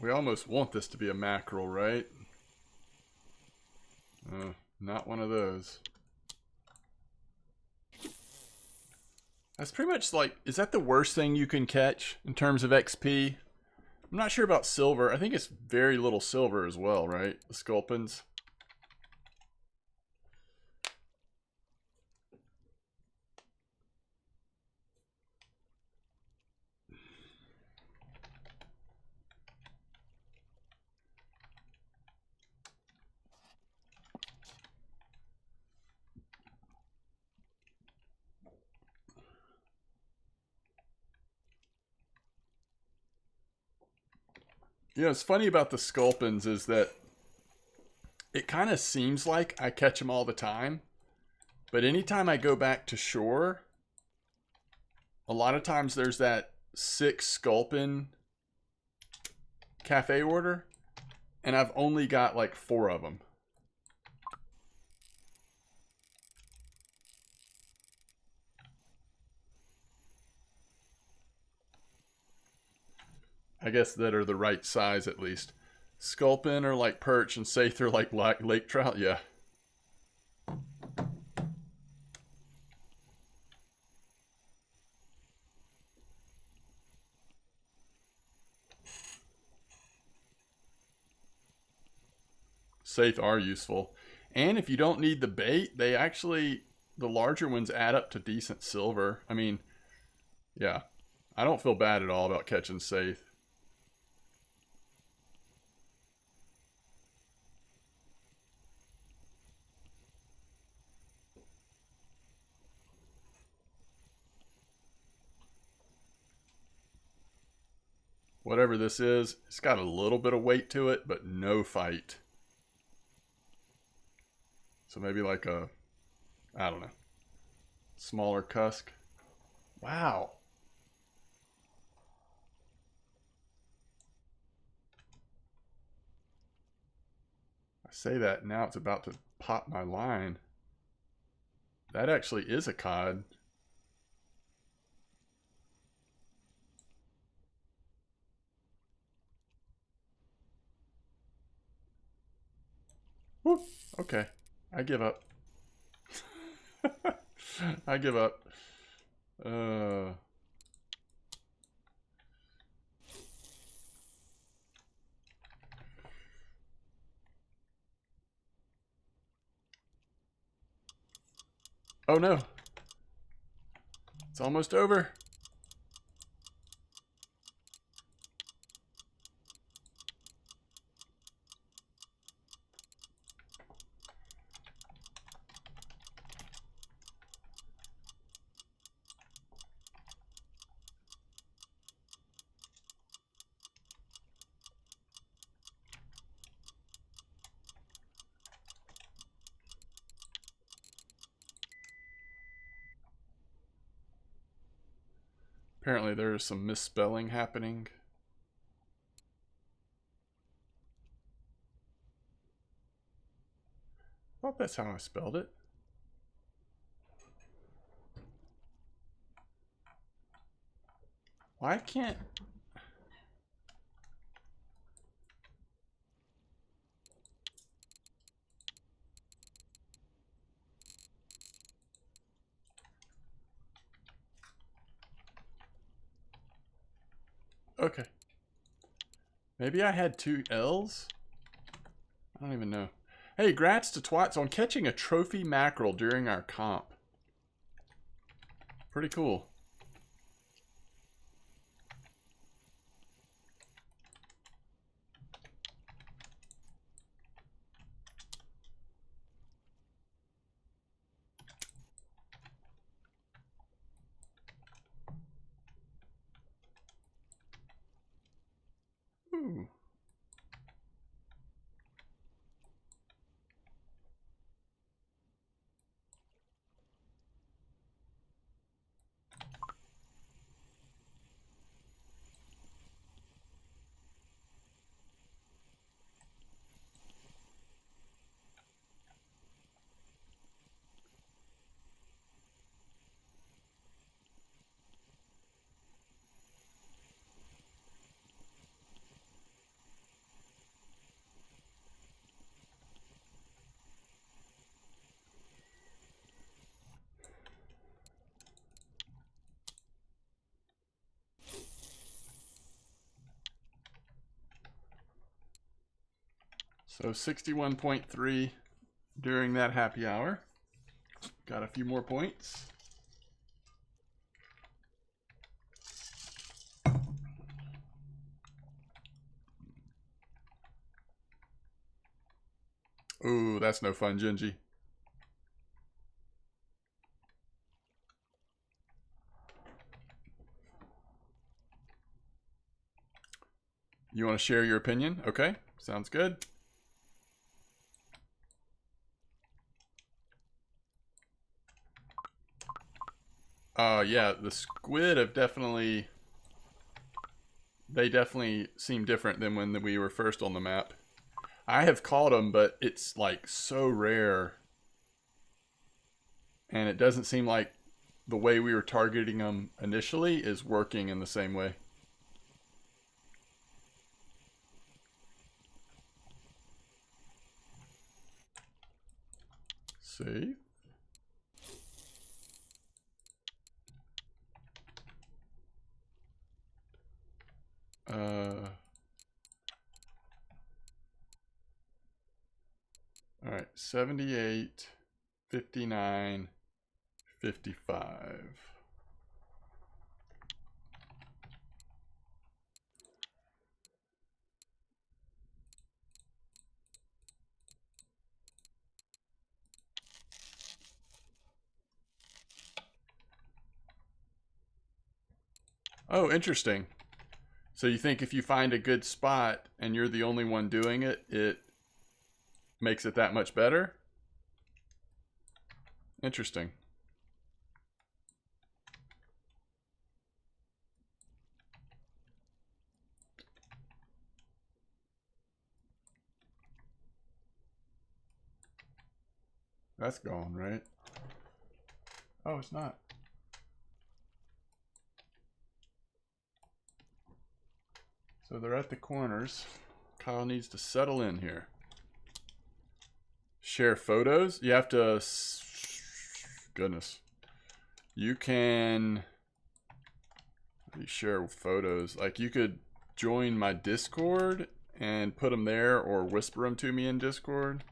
We almost want this to be a mackerel, right? Not one of those. That's pretty much like, is that the worst thing you can catch in terms of XP? I'm not sure about silver. I think it's very little silver as well, right? The sculpins. You know, it's funny about the sculpins is that it kind of seems like I catch them all the time, but anytime I go back to shore, a lot of times there's that 6 sculpin cafe order, and I've only got like 4 of them. I guess that are the right size at least. Sculpin are like perch and saithe are like lake trout, yeah. Saithe are useful. And if you don't need the bait, they actually, the larger ones add up to decent silver. I mean, yeah. I don't feel bad at all about catching saithe. Whatever this is, it's got a little bit of weight to it, but no fight. So maybe like a, I don't know, smaller cusk. Wow. I say that now it's about to pop my line. That actually is a cod. Woo. Okay. I give up. I give up. Uh, oh no. It's almost over. Apparently there is some misspelling happening. I thought that's how I spelled it. Why can't... Okay. Maybe I had 2 L's? I don't even know. Hey, grats to Twats on catching a trophy mackerel during our comp. Pretty cool. Ooh. So 61.3 during that happy hour. Got a few more points. Ooh, that's no fun, Gingy. You want to share your opinion? Okay, sounds good. Yeah, the squid have definitely... They definitely seem different than when we were first on the map. I have caught them, but it's like so rare. And it doesn't seem like the way we were targeting them initially is working in the same way. See? All right, 78, 59, 55. Oh, interesting. So you think if you find a good spot and you're the only one doing it, it makes it that much better? Interesting. That's gone, right? Oh, it's not. So they're at the corners. Kyle needs to settle in here. Share photos? You have to... Goodness. You can... share photos. Like, you could join my Discord and put them there or whisper them to me in Discord.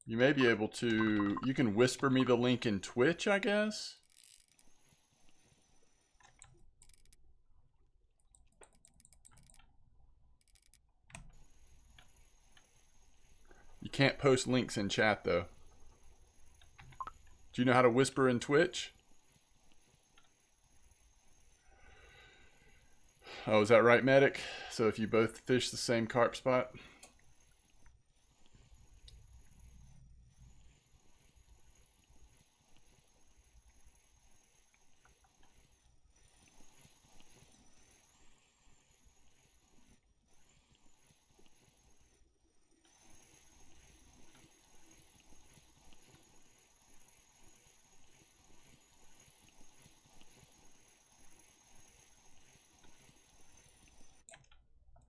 You may be able to... You can whisper me the link in Twitch, I guess? You can't post links in chat, though. Do you know how to whisper in Twitch? Oh, is that right, Medic? So if you both fish the same carp spot?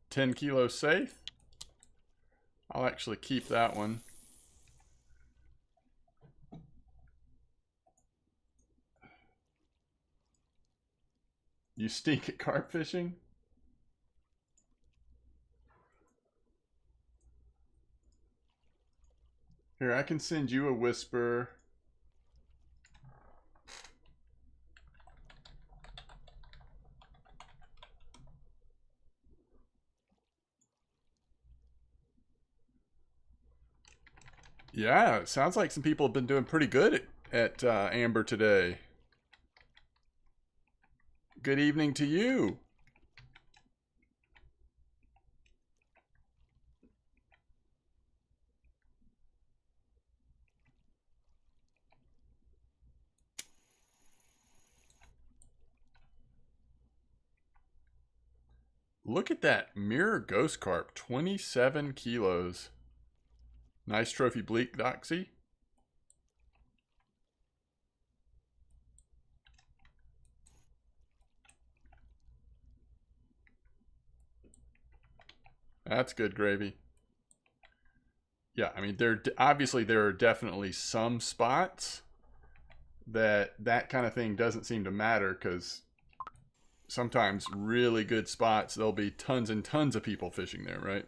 $10 safe. I'll actually keep that one. You stink at carp fishing? Here, I can send you a whisper. Yeah, it sounds like some people have been doing pretty good at Amber today. Good evening to you. Look at that mirror ghost carp, 27 kilos. Nice trophy bleak, Doxy. That's good gravy. Yeah, I mean, obviously there are definitely some spots that kind of thing doesn't seem to matter, because sometimes really good spots, there'll be tons and tons of people fishing there, right?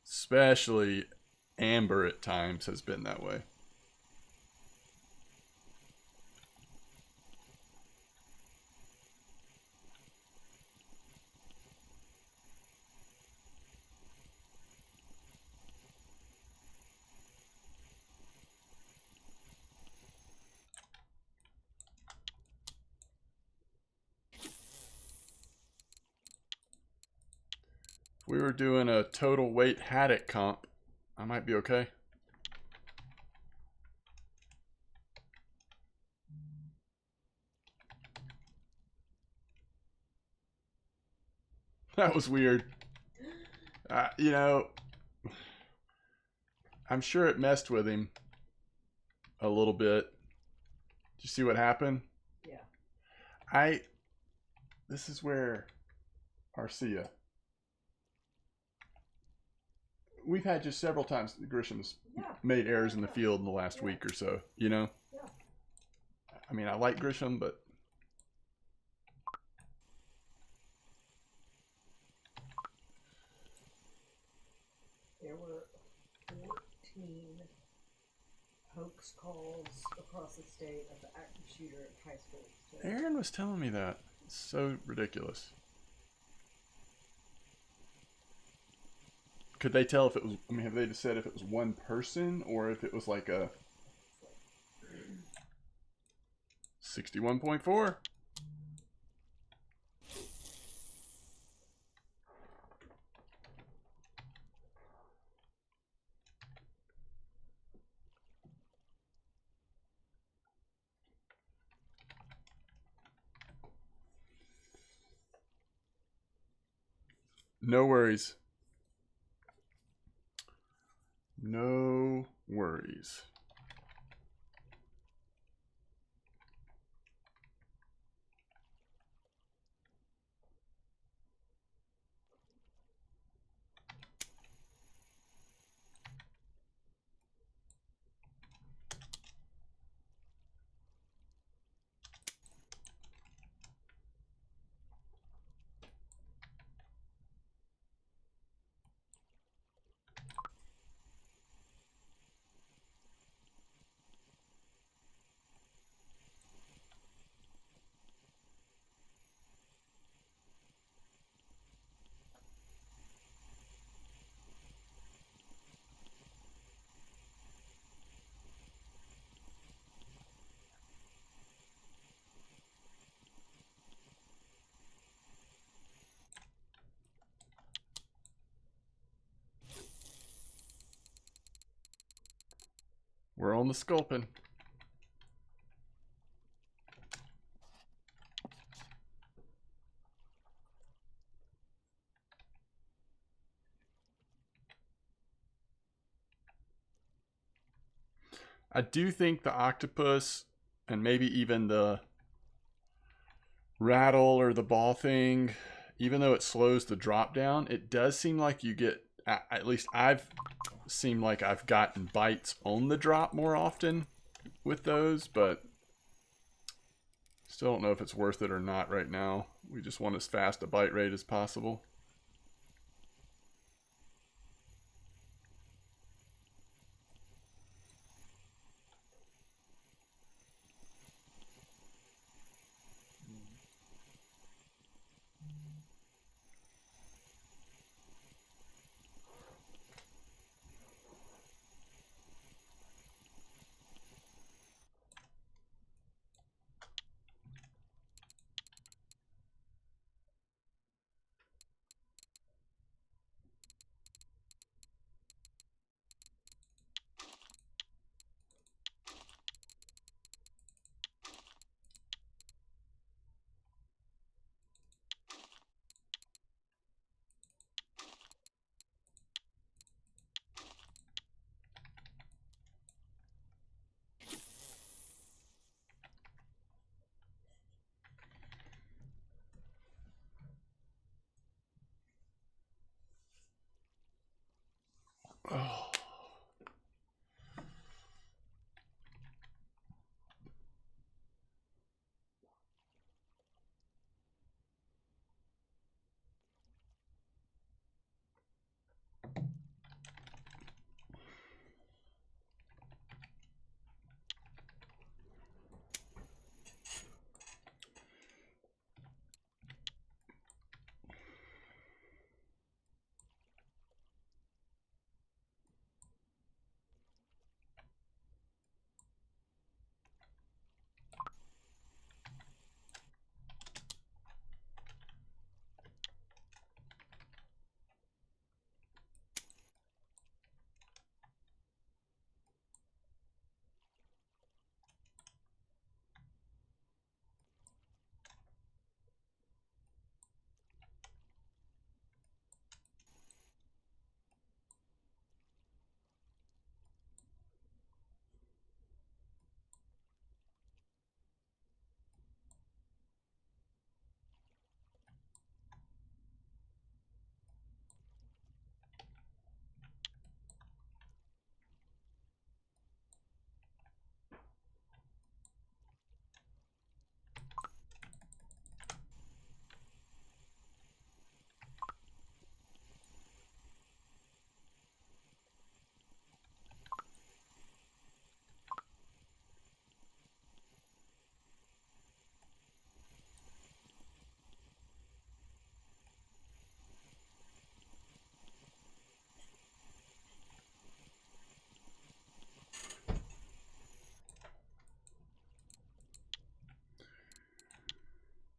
Especially Amber at times has been that way. If we were doing a total weight haddock comp, I might be okay. That was weird. You know, I'm sure it messed with him a little bit. Did you see what happened? Yeah. This is where Arcia. We've had just several times Grisham's made errors in the field in the last week or so, you know? Yeah. I mean, I like Grisham, but There were 14 hoax calls across the state of the active shooter at high school. Aaron was telling me that. It's so ridiculous. Could they tell if it was, I mean, have they just said if it was one person or if it was like a 61.4? No worries. No worries. We're on the sculpin. I do think the octopus and maybe even the rattle or the ball thing, even though it slows the drop down, it does seem like you get, at least I've seemed like I've gotten bites on the drop more often with those, but still don't know if it's worth it or not right now. We just want as fast a bite rate as possible.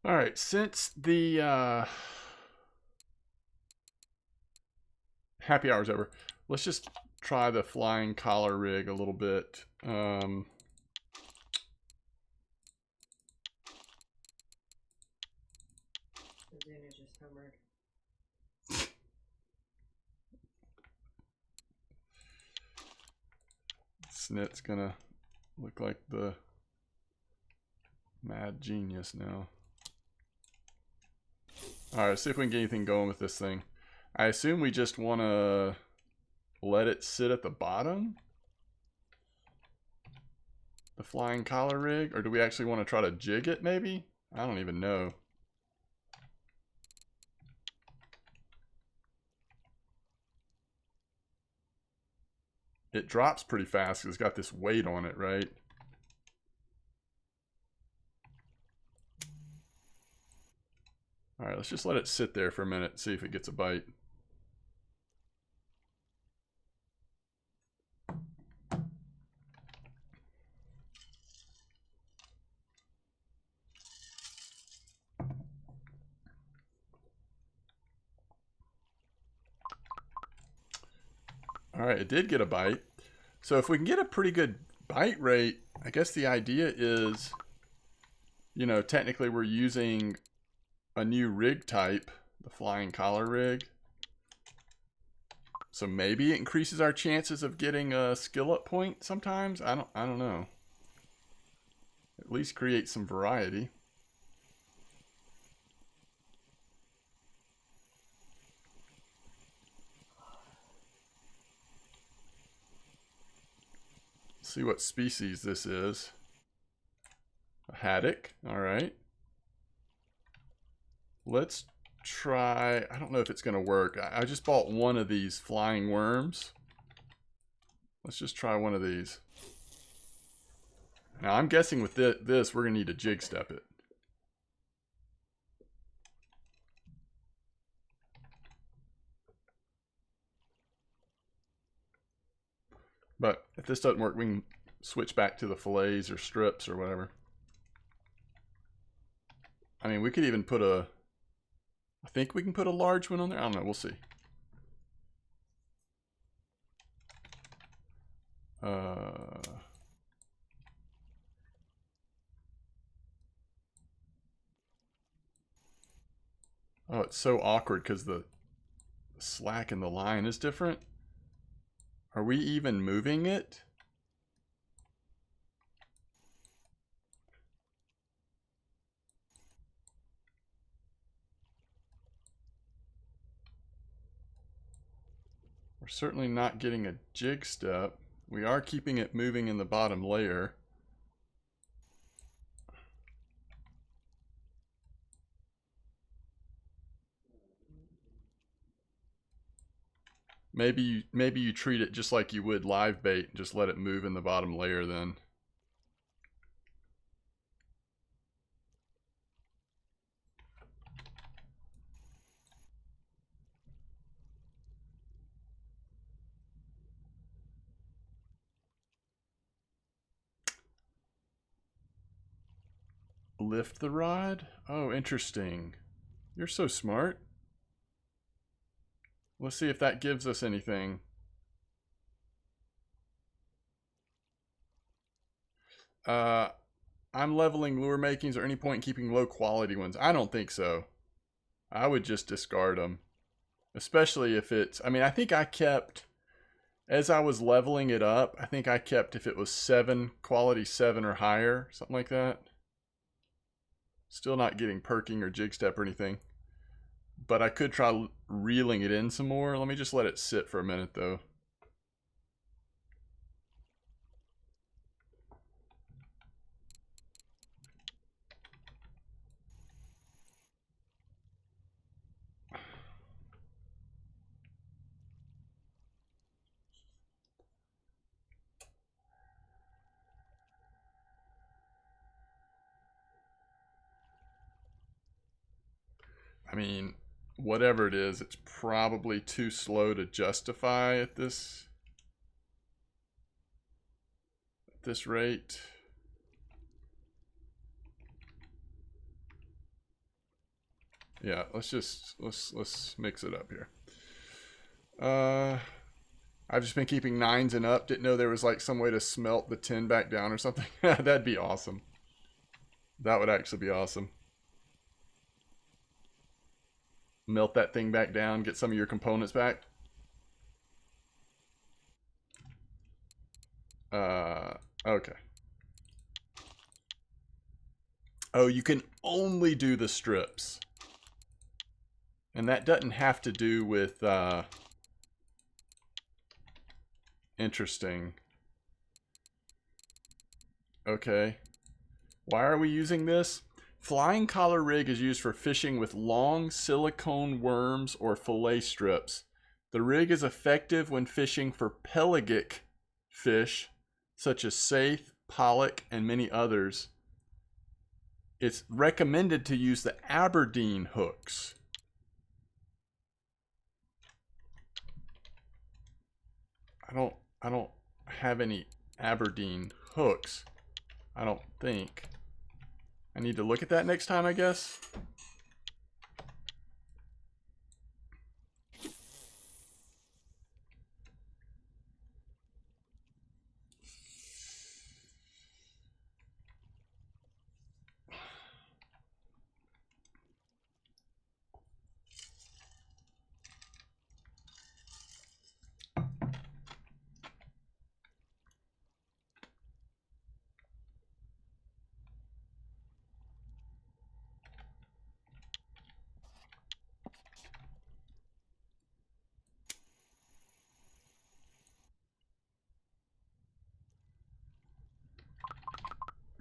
All right, since the happy hour's over, let's just try the flying collar rig a little bit. Zuna just homered. Snit's gonna look like the mad genius now. Alright, let's see if we can get anything going with this thing. I assume we just want to let it sit at the bottom? The flying collar rig? Or do we actually want to try to jig it, maybe? I don't even know. It drops pretty fast because it's got this weight on it, right? Alright, let's just let it sit there for a minute, see if it gets a bite. Alright, it did get a bite. So if we can get a pretty good bite rate, I guess the idea is, you know, technically we're using a new rig type, the flying collar rig. So maybe it increases our chances of getting a skill up point sometimes. I don't know. At least create some variety. See what species this is. A haddock. All right. Let's try. I don't know if it's going to work. I just bought one of these flying worms. Let's just try one of these. Now I'm guessing with this we're going to need to jig step it. But if this doesn't work, we can switch back to the fillets or strips or whatever. I mean, we could even put a... I think we can put a large one on there. I don't know. We'll see. Oh, it's so awkward because the slack in the line is different. Are we even moving it? We're certainly not getting a jig step. We are keeping it moving in the bottom layer. Maybe you treat it just like you would live bait and just let it move in the bottom layer then. Lift the rod? Oh, interesting. You're so smart. Let's see if that gives us anything. I'm leveling lure makings or any point in keeping low quality ones. I don't think so. I would just discard them. Especially if it's... I mean, I think I kept... As I was leveling it up, I think I kept if it was 7, quality 7 or higher. Something like that. Still not getting perking or jig step or anything. But I could try reeling it in some more. Let me just let it sit for a minute though. I mean, whatever it is, it's probably too slow to justify at this rate. Yeah, let's mix it up here. Uh, I've just been keeping 9s and up. Didn't know there was like some way to smelt the 10 back down or something. That'd be awesome. That would actually be awesome. Melt that thing back down, get some of your components back. Okay. Oh, you can only do the strips. And that doesn't have to do with, interesting. Okay. Why are we using this? Flying collar rig is used for fishing with long silicone worms or fillet strips. The rig is effective when fishing for pelagic fish, such as saithe, pollock, and many others. It's recommended to use the Aberdeen hooks. I don't have any Aberdeen hooks. I don't think. I need to look at that next time, I guess.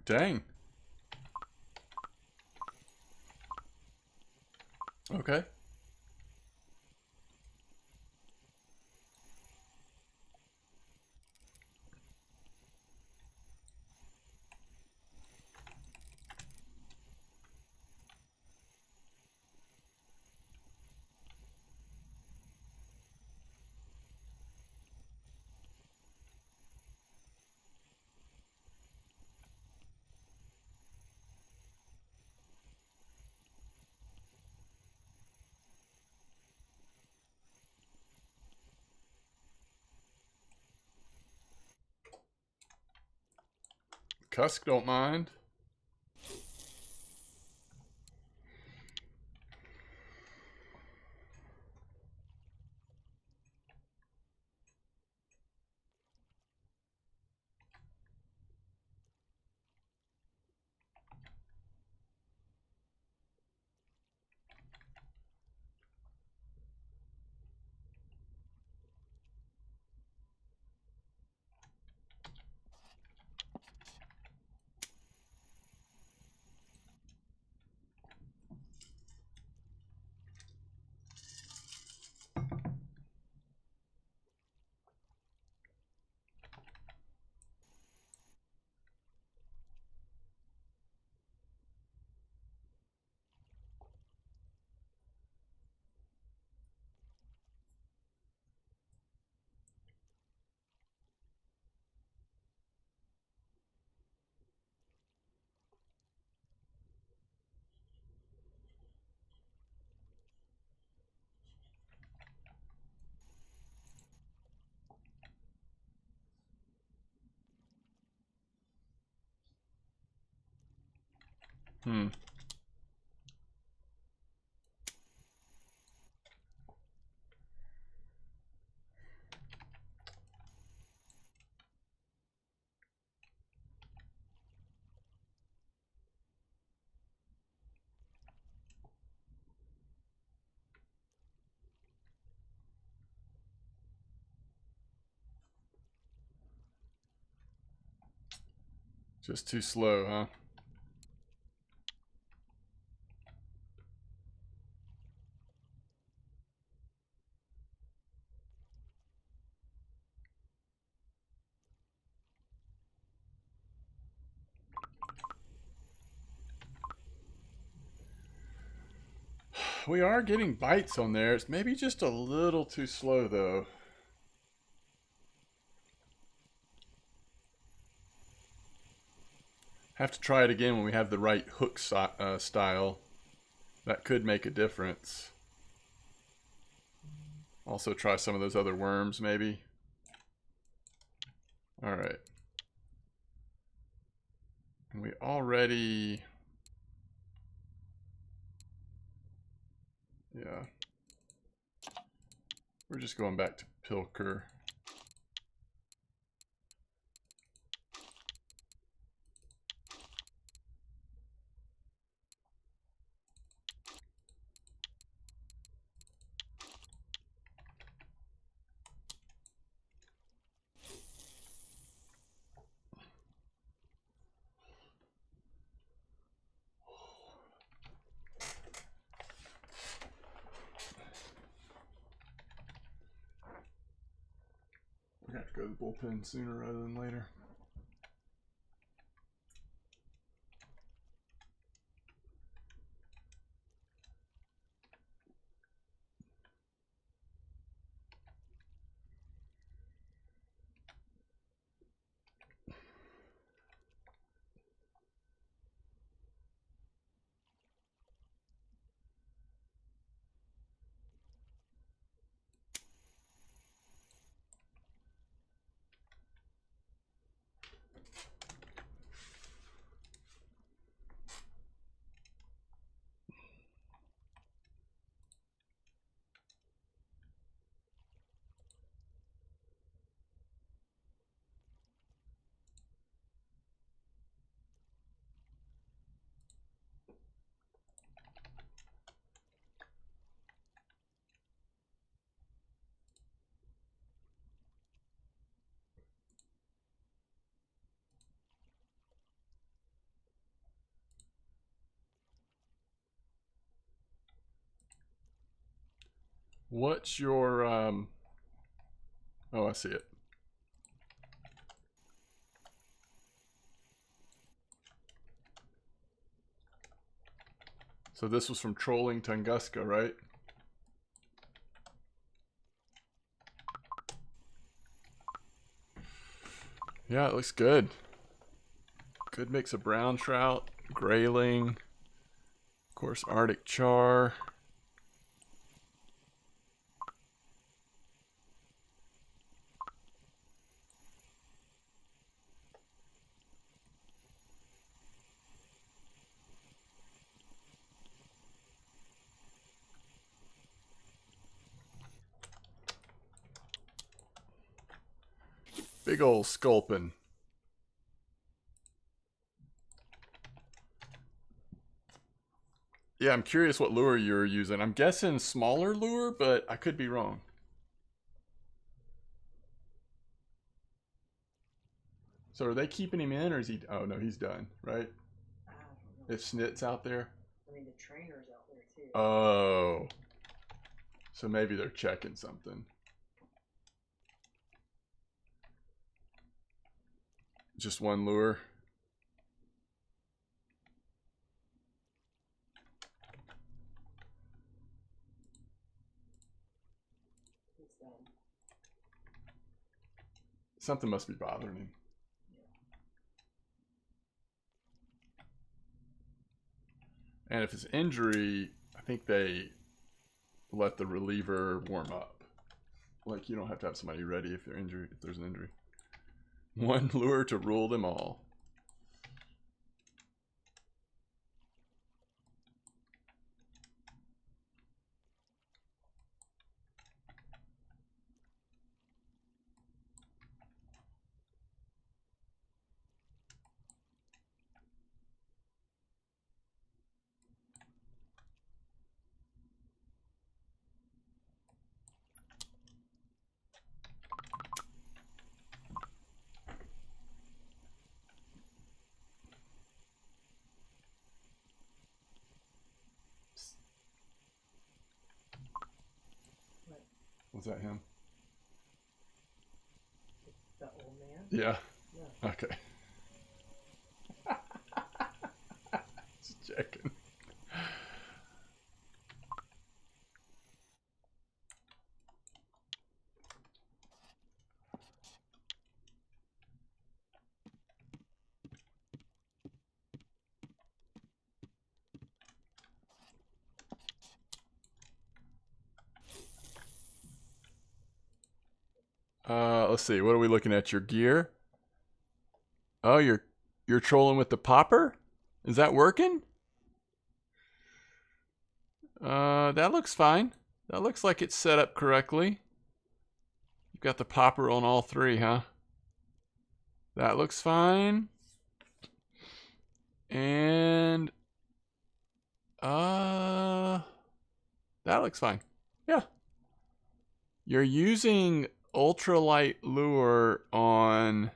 Dang. Okay. Cusk don't mind. Hmm. Just too slow, huh? We are getting bites on there. It's maybe just a little too slow, though. Have to try it again when we have the right hook style. That could make a difference. Also try some of those other worms, maybe. All right. And we already... Yeah. We're just going back to Pilker. We're going to have to go to the bullpen sooner rather than later. What's your... Oh, I see it. So this was from Trolling Tunguska, right? Yeah, it looks good. Good mix of brown trout, grayling, of course, Arctic char. Big old sculpin. Yeah, I'm curious what lure you're using. I'm guessing smaller lure, but I could be wrong. So are they keeping him in, or is he... Oh, no, he's done, right? I don't know. If Snit's out there? I mean, the trainer's out there too. Oh. So maybe they're checking something. Just one lure? It's done. Something must be bothering him. And if it's injury, I think they let the reliever warm up. Like, you don't have to have somebody ready if they're injured, if there's an injury. One lure to rule them all. What? Was that him? The old man? Yeah. Yeah. Okay. Just checking. let's see. What are we looking at? Your gear? Oh, you're trolling with the popper? Is that working? That looks fine. That looks like it's set up correctly. You've got the popper on all three, huh? That looks fine. And that looks fine. Yeah. You're using ultralight lure on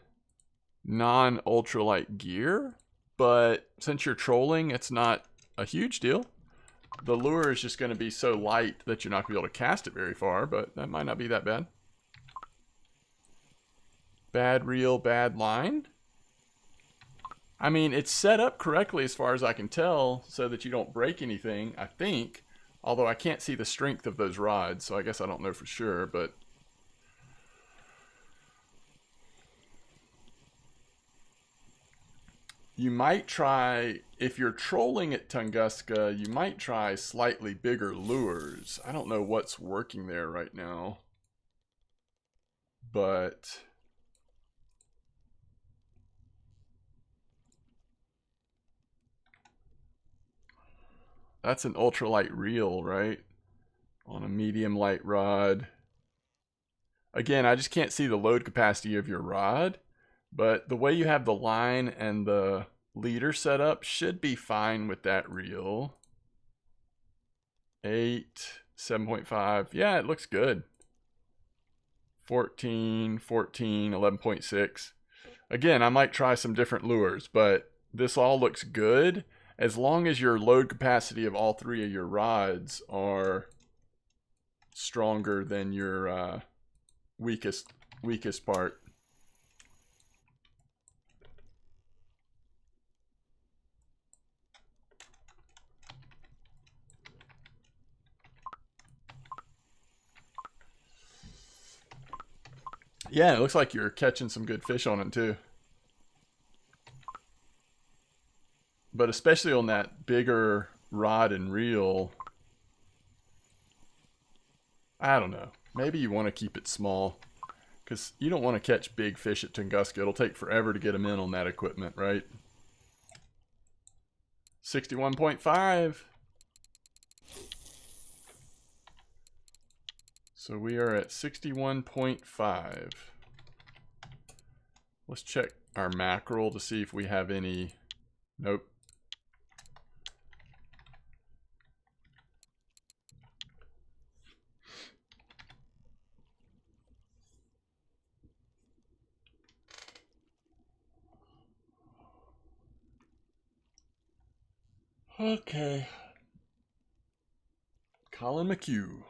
non-ultralight gear, but since you're trolling, it's not a huge deal. The lure is just going to be so light that you're not going to be able to cast it very far, but that might not be that bad. Bad reel, bad line. I mean, it's set up correctly as far as I can tell so that you don't break anything, I think. Although I can't see the strength of those rods, so I guess I don't know for sure, but... You might try, if you're trolling at Tunguska, you might try slightly bigger lures. I don't know what's working there right now. But... That's an ultralight reel, right? On a medium light rod. Again, I just can't see the load capacity of your rod. But the way you have the line and the leader set up should be fine with that reel. 8, 7.5. Yeah, it looks good. 14, 14, 11.6. Again, I might try some different lures, but this all looks good as long as your load capacity of all three of your rods are stronger than your weakest part. Yeah, it looks like you're catching some good fish on it too. But especially on that bigger rod and reel, I don't know. Maybe you want to keep it small because you don't want to catch big fish at Tunguska. It'll take forever to get them in on that equipment, right? 61.5. So we are at 61.5. Let's check our mackerel to see if we have any. Nope. Okay. Colin McHugh.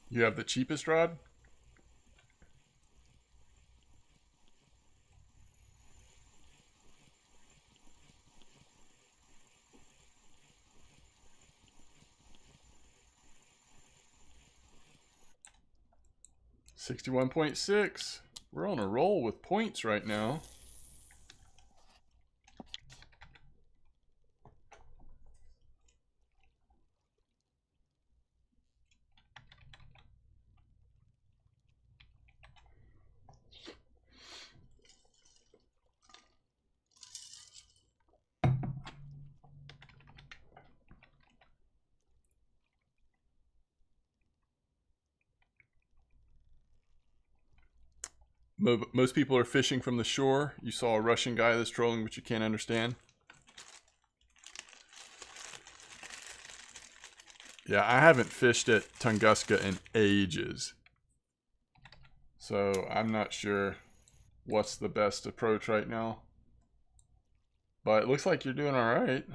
You have the cheapest rod? $61.6. We're on a roll with points right now. Most people are fishing from the shore. You saw a Russian guy that's trolling, which you can't understand. Yeah, I haven't fished at Tunguska in ages. So I'm not sure what's the best approach right now. But it looks like you're doing all right.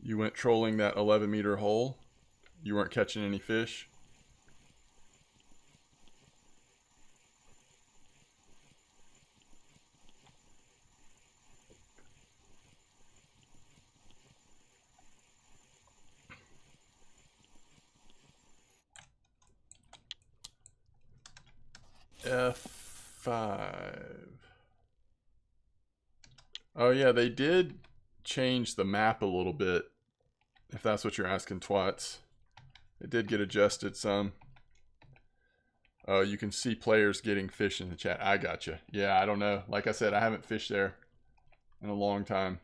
You went trolling that 11-meter hole. You weren't catching any fish. F5. Oh yeah, they did change the map a little bit. If that's what you're asking, twats. It did get adjusted some. Oh, you can see players getting fish in the chat. I gotcha. Yeah, I don't know. Like I said, I haven't fished there in a long time.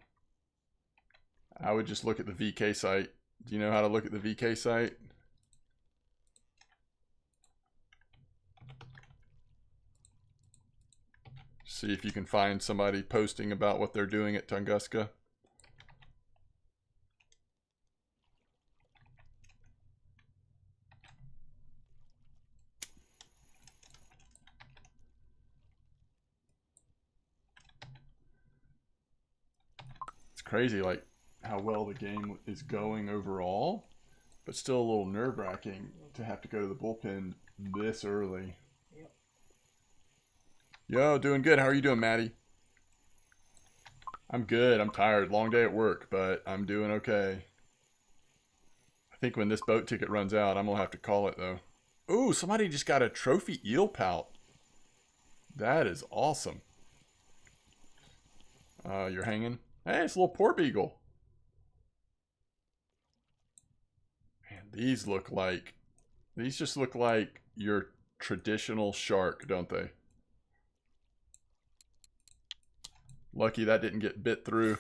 I would just look at the VK site. Do you know how to look at the VK site? See if you can find somebody posting about what they're doing at Tunguska. It's crazy, like, how well the game is going overall, but still a little nerve-wracking to have to go to the bullpen this early. Yep. Yo, doing good. How are you doing, Maddie? I'm good. I'm tired. Long day at work, but I'm doing okay. I think when this boat ticket runs out, I'm going to have to call it, though. Ooh, somebody just got a trophy eel pout. That is awesome. You're hanging? Hey, it's a little porbeagle. Man, these just look like your traditional shark, don't they? Lucky that didn't get bit through.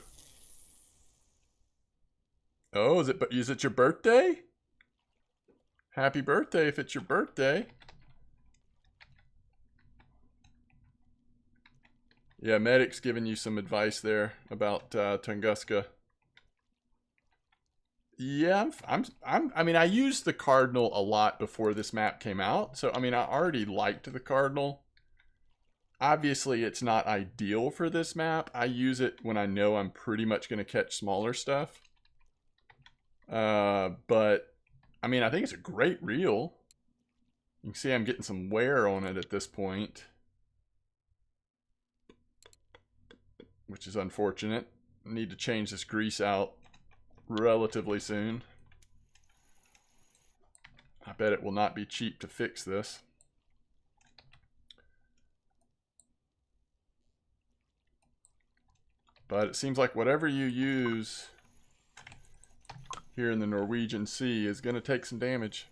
Oh, is it your birthday? Happy birthday if it's your birthday. Yeah, Medic's giving you some advice there about Tunguska. Yeah, I mean, I used the Cardinal a lot before this map came out. So, I mean, I already liked the Cardinal. Obviously, it's not ideal for this map. I use it when I know I'm pretty much going to catch smaller stuff. But, I mean, I think it's a great reel. You can see I'm getting some wear on it at this point, which is unfortunate. I need to change this grease out relatively soon. I bet it will not be cheap to fix this. But it seems like whatever you use here in the Norwegian Sea is going to take some damage.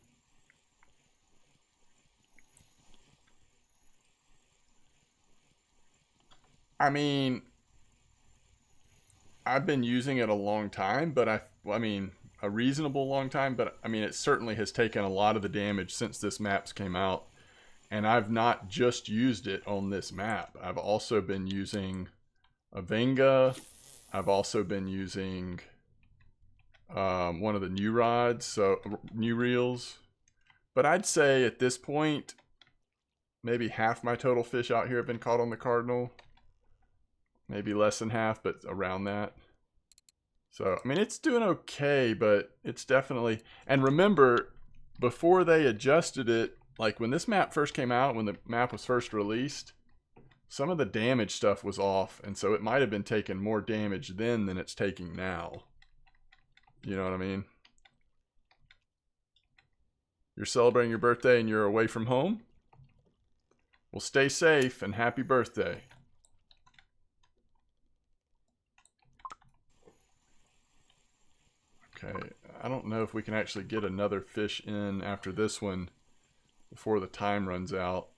I mean, I've been using it a long time, but I mean, a reasonable long time, but I mean, it certainly has taken a lot of the damage since this map's came out. And I've not just used it on this map. I've also been using Avenga. I've also been using one of the new rods, so new reels. But I'd say at this point, maybe half my total fish out here have been caught on the Cardinal. Maybe less than half, but around that. So, I mean, it's doing okay, but it's definitely... And remember, before they adjusted it, like when this map first came out, when the map was first released, some of the damage stuff was off, and so it might have been taking more damage then than it's taking now. You know what I mean? You're celebrating your birthday and you're away from home? Well, stay safe and happy birthday. Okay, I don't know if we can actually get another fish in after this one before the time runs out.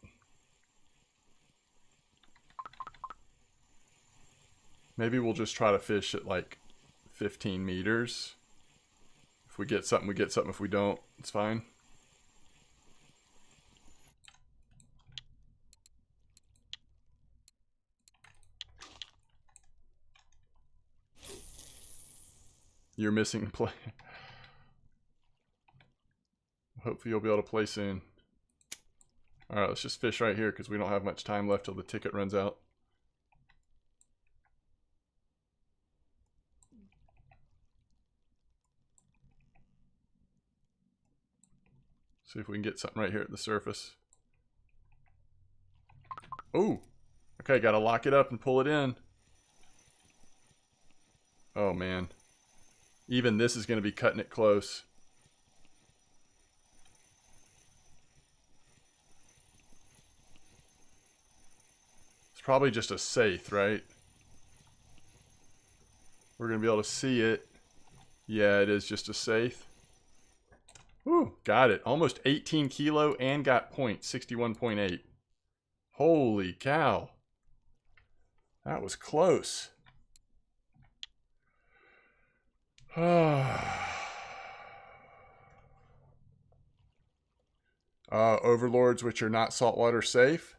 Maybe we'll just try to fish at like 15 meters. If we get something, we get something. If we don't, it's fine. You're missing play. Hopefully you'll be able to play soon. Alright, let's just fish right here because we don't have much time left till the ticket runs out. See if we can get something right here at the surface. Oh! Okay, gotta lock it up and pull it in. Oh man. Even this is going to be cutting it close. It's probably just a saith, right? We're going to be able to see it. Yeah, it is just a saith. Woo, got it. Almost 18 kilo and got point, 61.8. Holy cow. That was close. Overlords which are not saltwater safe.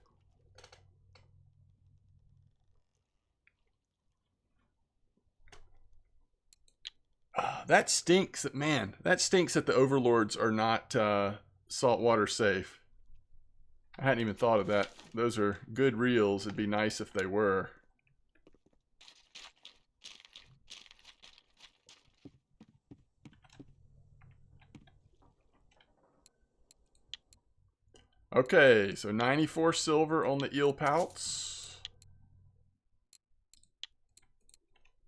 That stinks, man. That stinks that the overlords are not saltwater safe. I hadn't even thought of that. Those are good reels. It'd be nice if they were. Okay, so 94 silver on the eel pouts.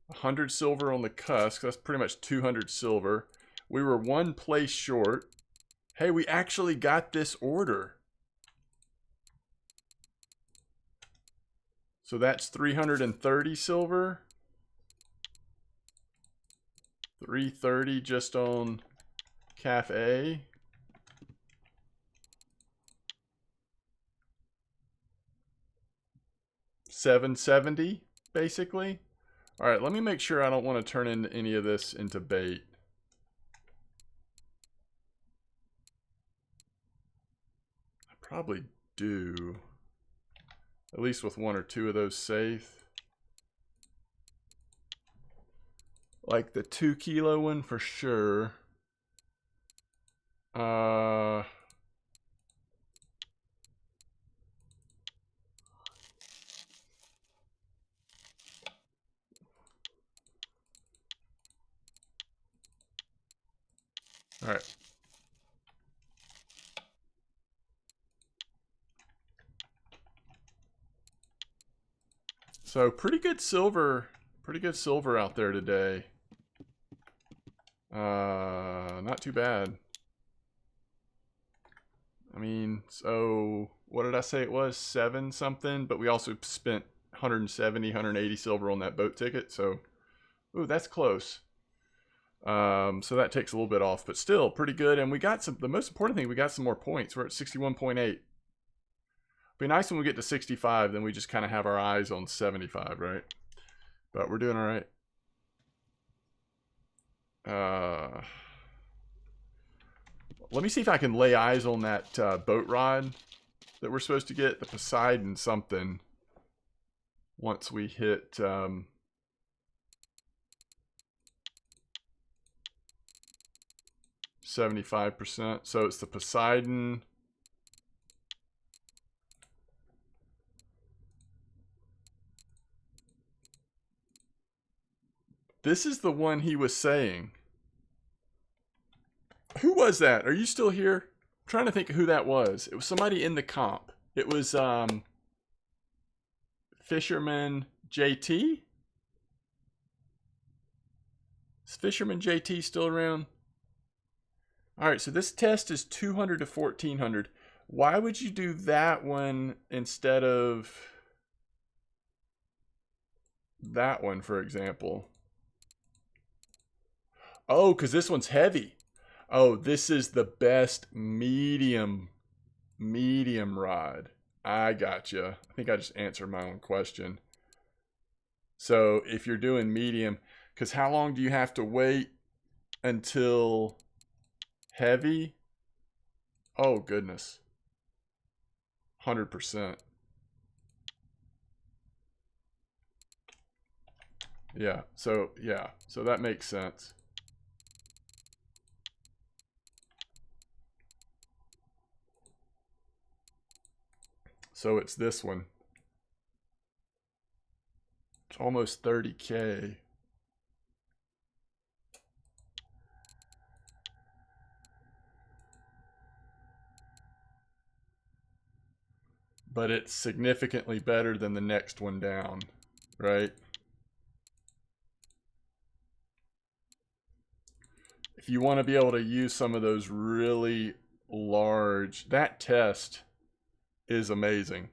100 silver on the cusk. That's pretty much 200 silver. We were one place short. Hey, we actually got this order. So that's 330 silver. 330 just on Cafe. $770 basically. All right, let me make sure I don't want to turn into any of this into bait. I probably do. At least with one or two of those safe. Like the 2 kilo one for sure. All right. So pretty good silver out there today. Not too bad. I mean, so what did I say it was? 7 something, but we also spent 170, 180 silver on that boat ticket. So, ooh, that's close. So that takes a little bit off, but still pretty good. And we got some, the most important thing, we got some more points. We're at 61.8. Be nice when we get to 65, then we just kind of have our eyes on 75, right? But we're doing all right. Let me see if I can lay eyes on that boat rod that we're supposed to get, the Poseidon something, once we hit 75%. So it's the Poseidon. This is the one he was saying. Who was that? Are you still here? I'm trying to think of who that was. It was somebody in the comp. It was Fisherman JT? Is Fisherman JT still around? Alright, so this test is 200 to 1400. Why would you do that one instead of that one, for example? Oh, because this one's heavy. Oh, this is the best medium rod. I gotcha. I think I just answered my own question. So if you're doing medium, because how long do you have to wait until heavy? Oh, goodness. 100%. Yeah, so that makes sense. So it's this one. It's almost 30K. But it's significantly better than the next one down, right? If you want to be able to use some of those really large, that test is amazing.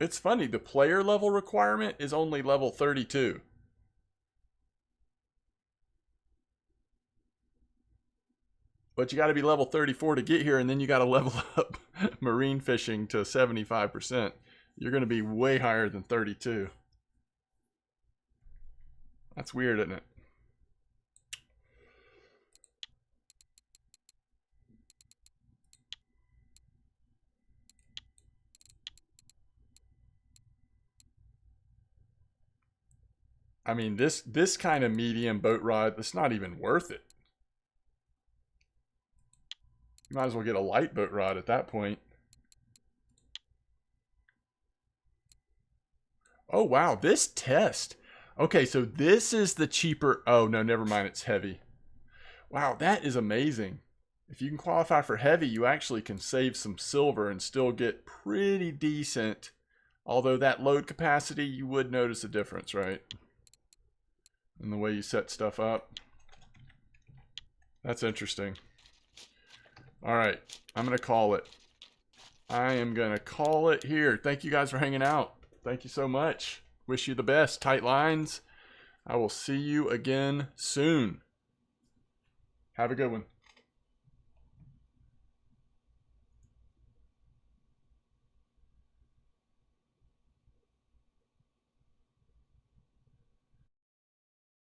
It's funny, the player level requirement is only level 32. But you got to be level 34 to get here, and then you got to level up marine fishing to 75%. You're going to be way higher than 32. That's weird, isn't it? I mean, this kind of medium boat rod, it's not even worth it. You might as well get a light boat rod at that point. Oh, wow, this test. Okay, so this is the cheaper. Oh, no, never mind, it's heavy. Wow, that is amazing. If you can qualify for heavy, you actually can save some silver and still get pretty decent. Although that load capacity, you would notice a difference, right? In the way you set stuff up. That's interesting. All right, I'm going to call it. I am going to call it here. Thank you guys for hanging out. Thank you so much. Wish you the best. Tight lines. I will see you again soon. Have a good one.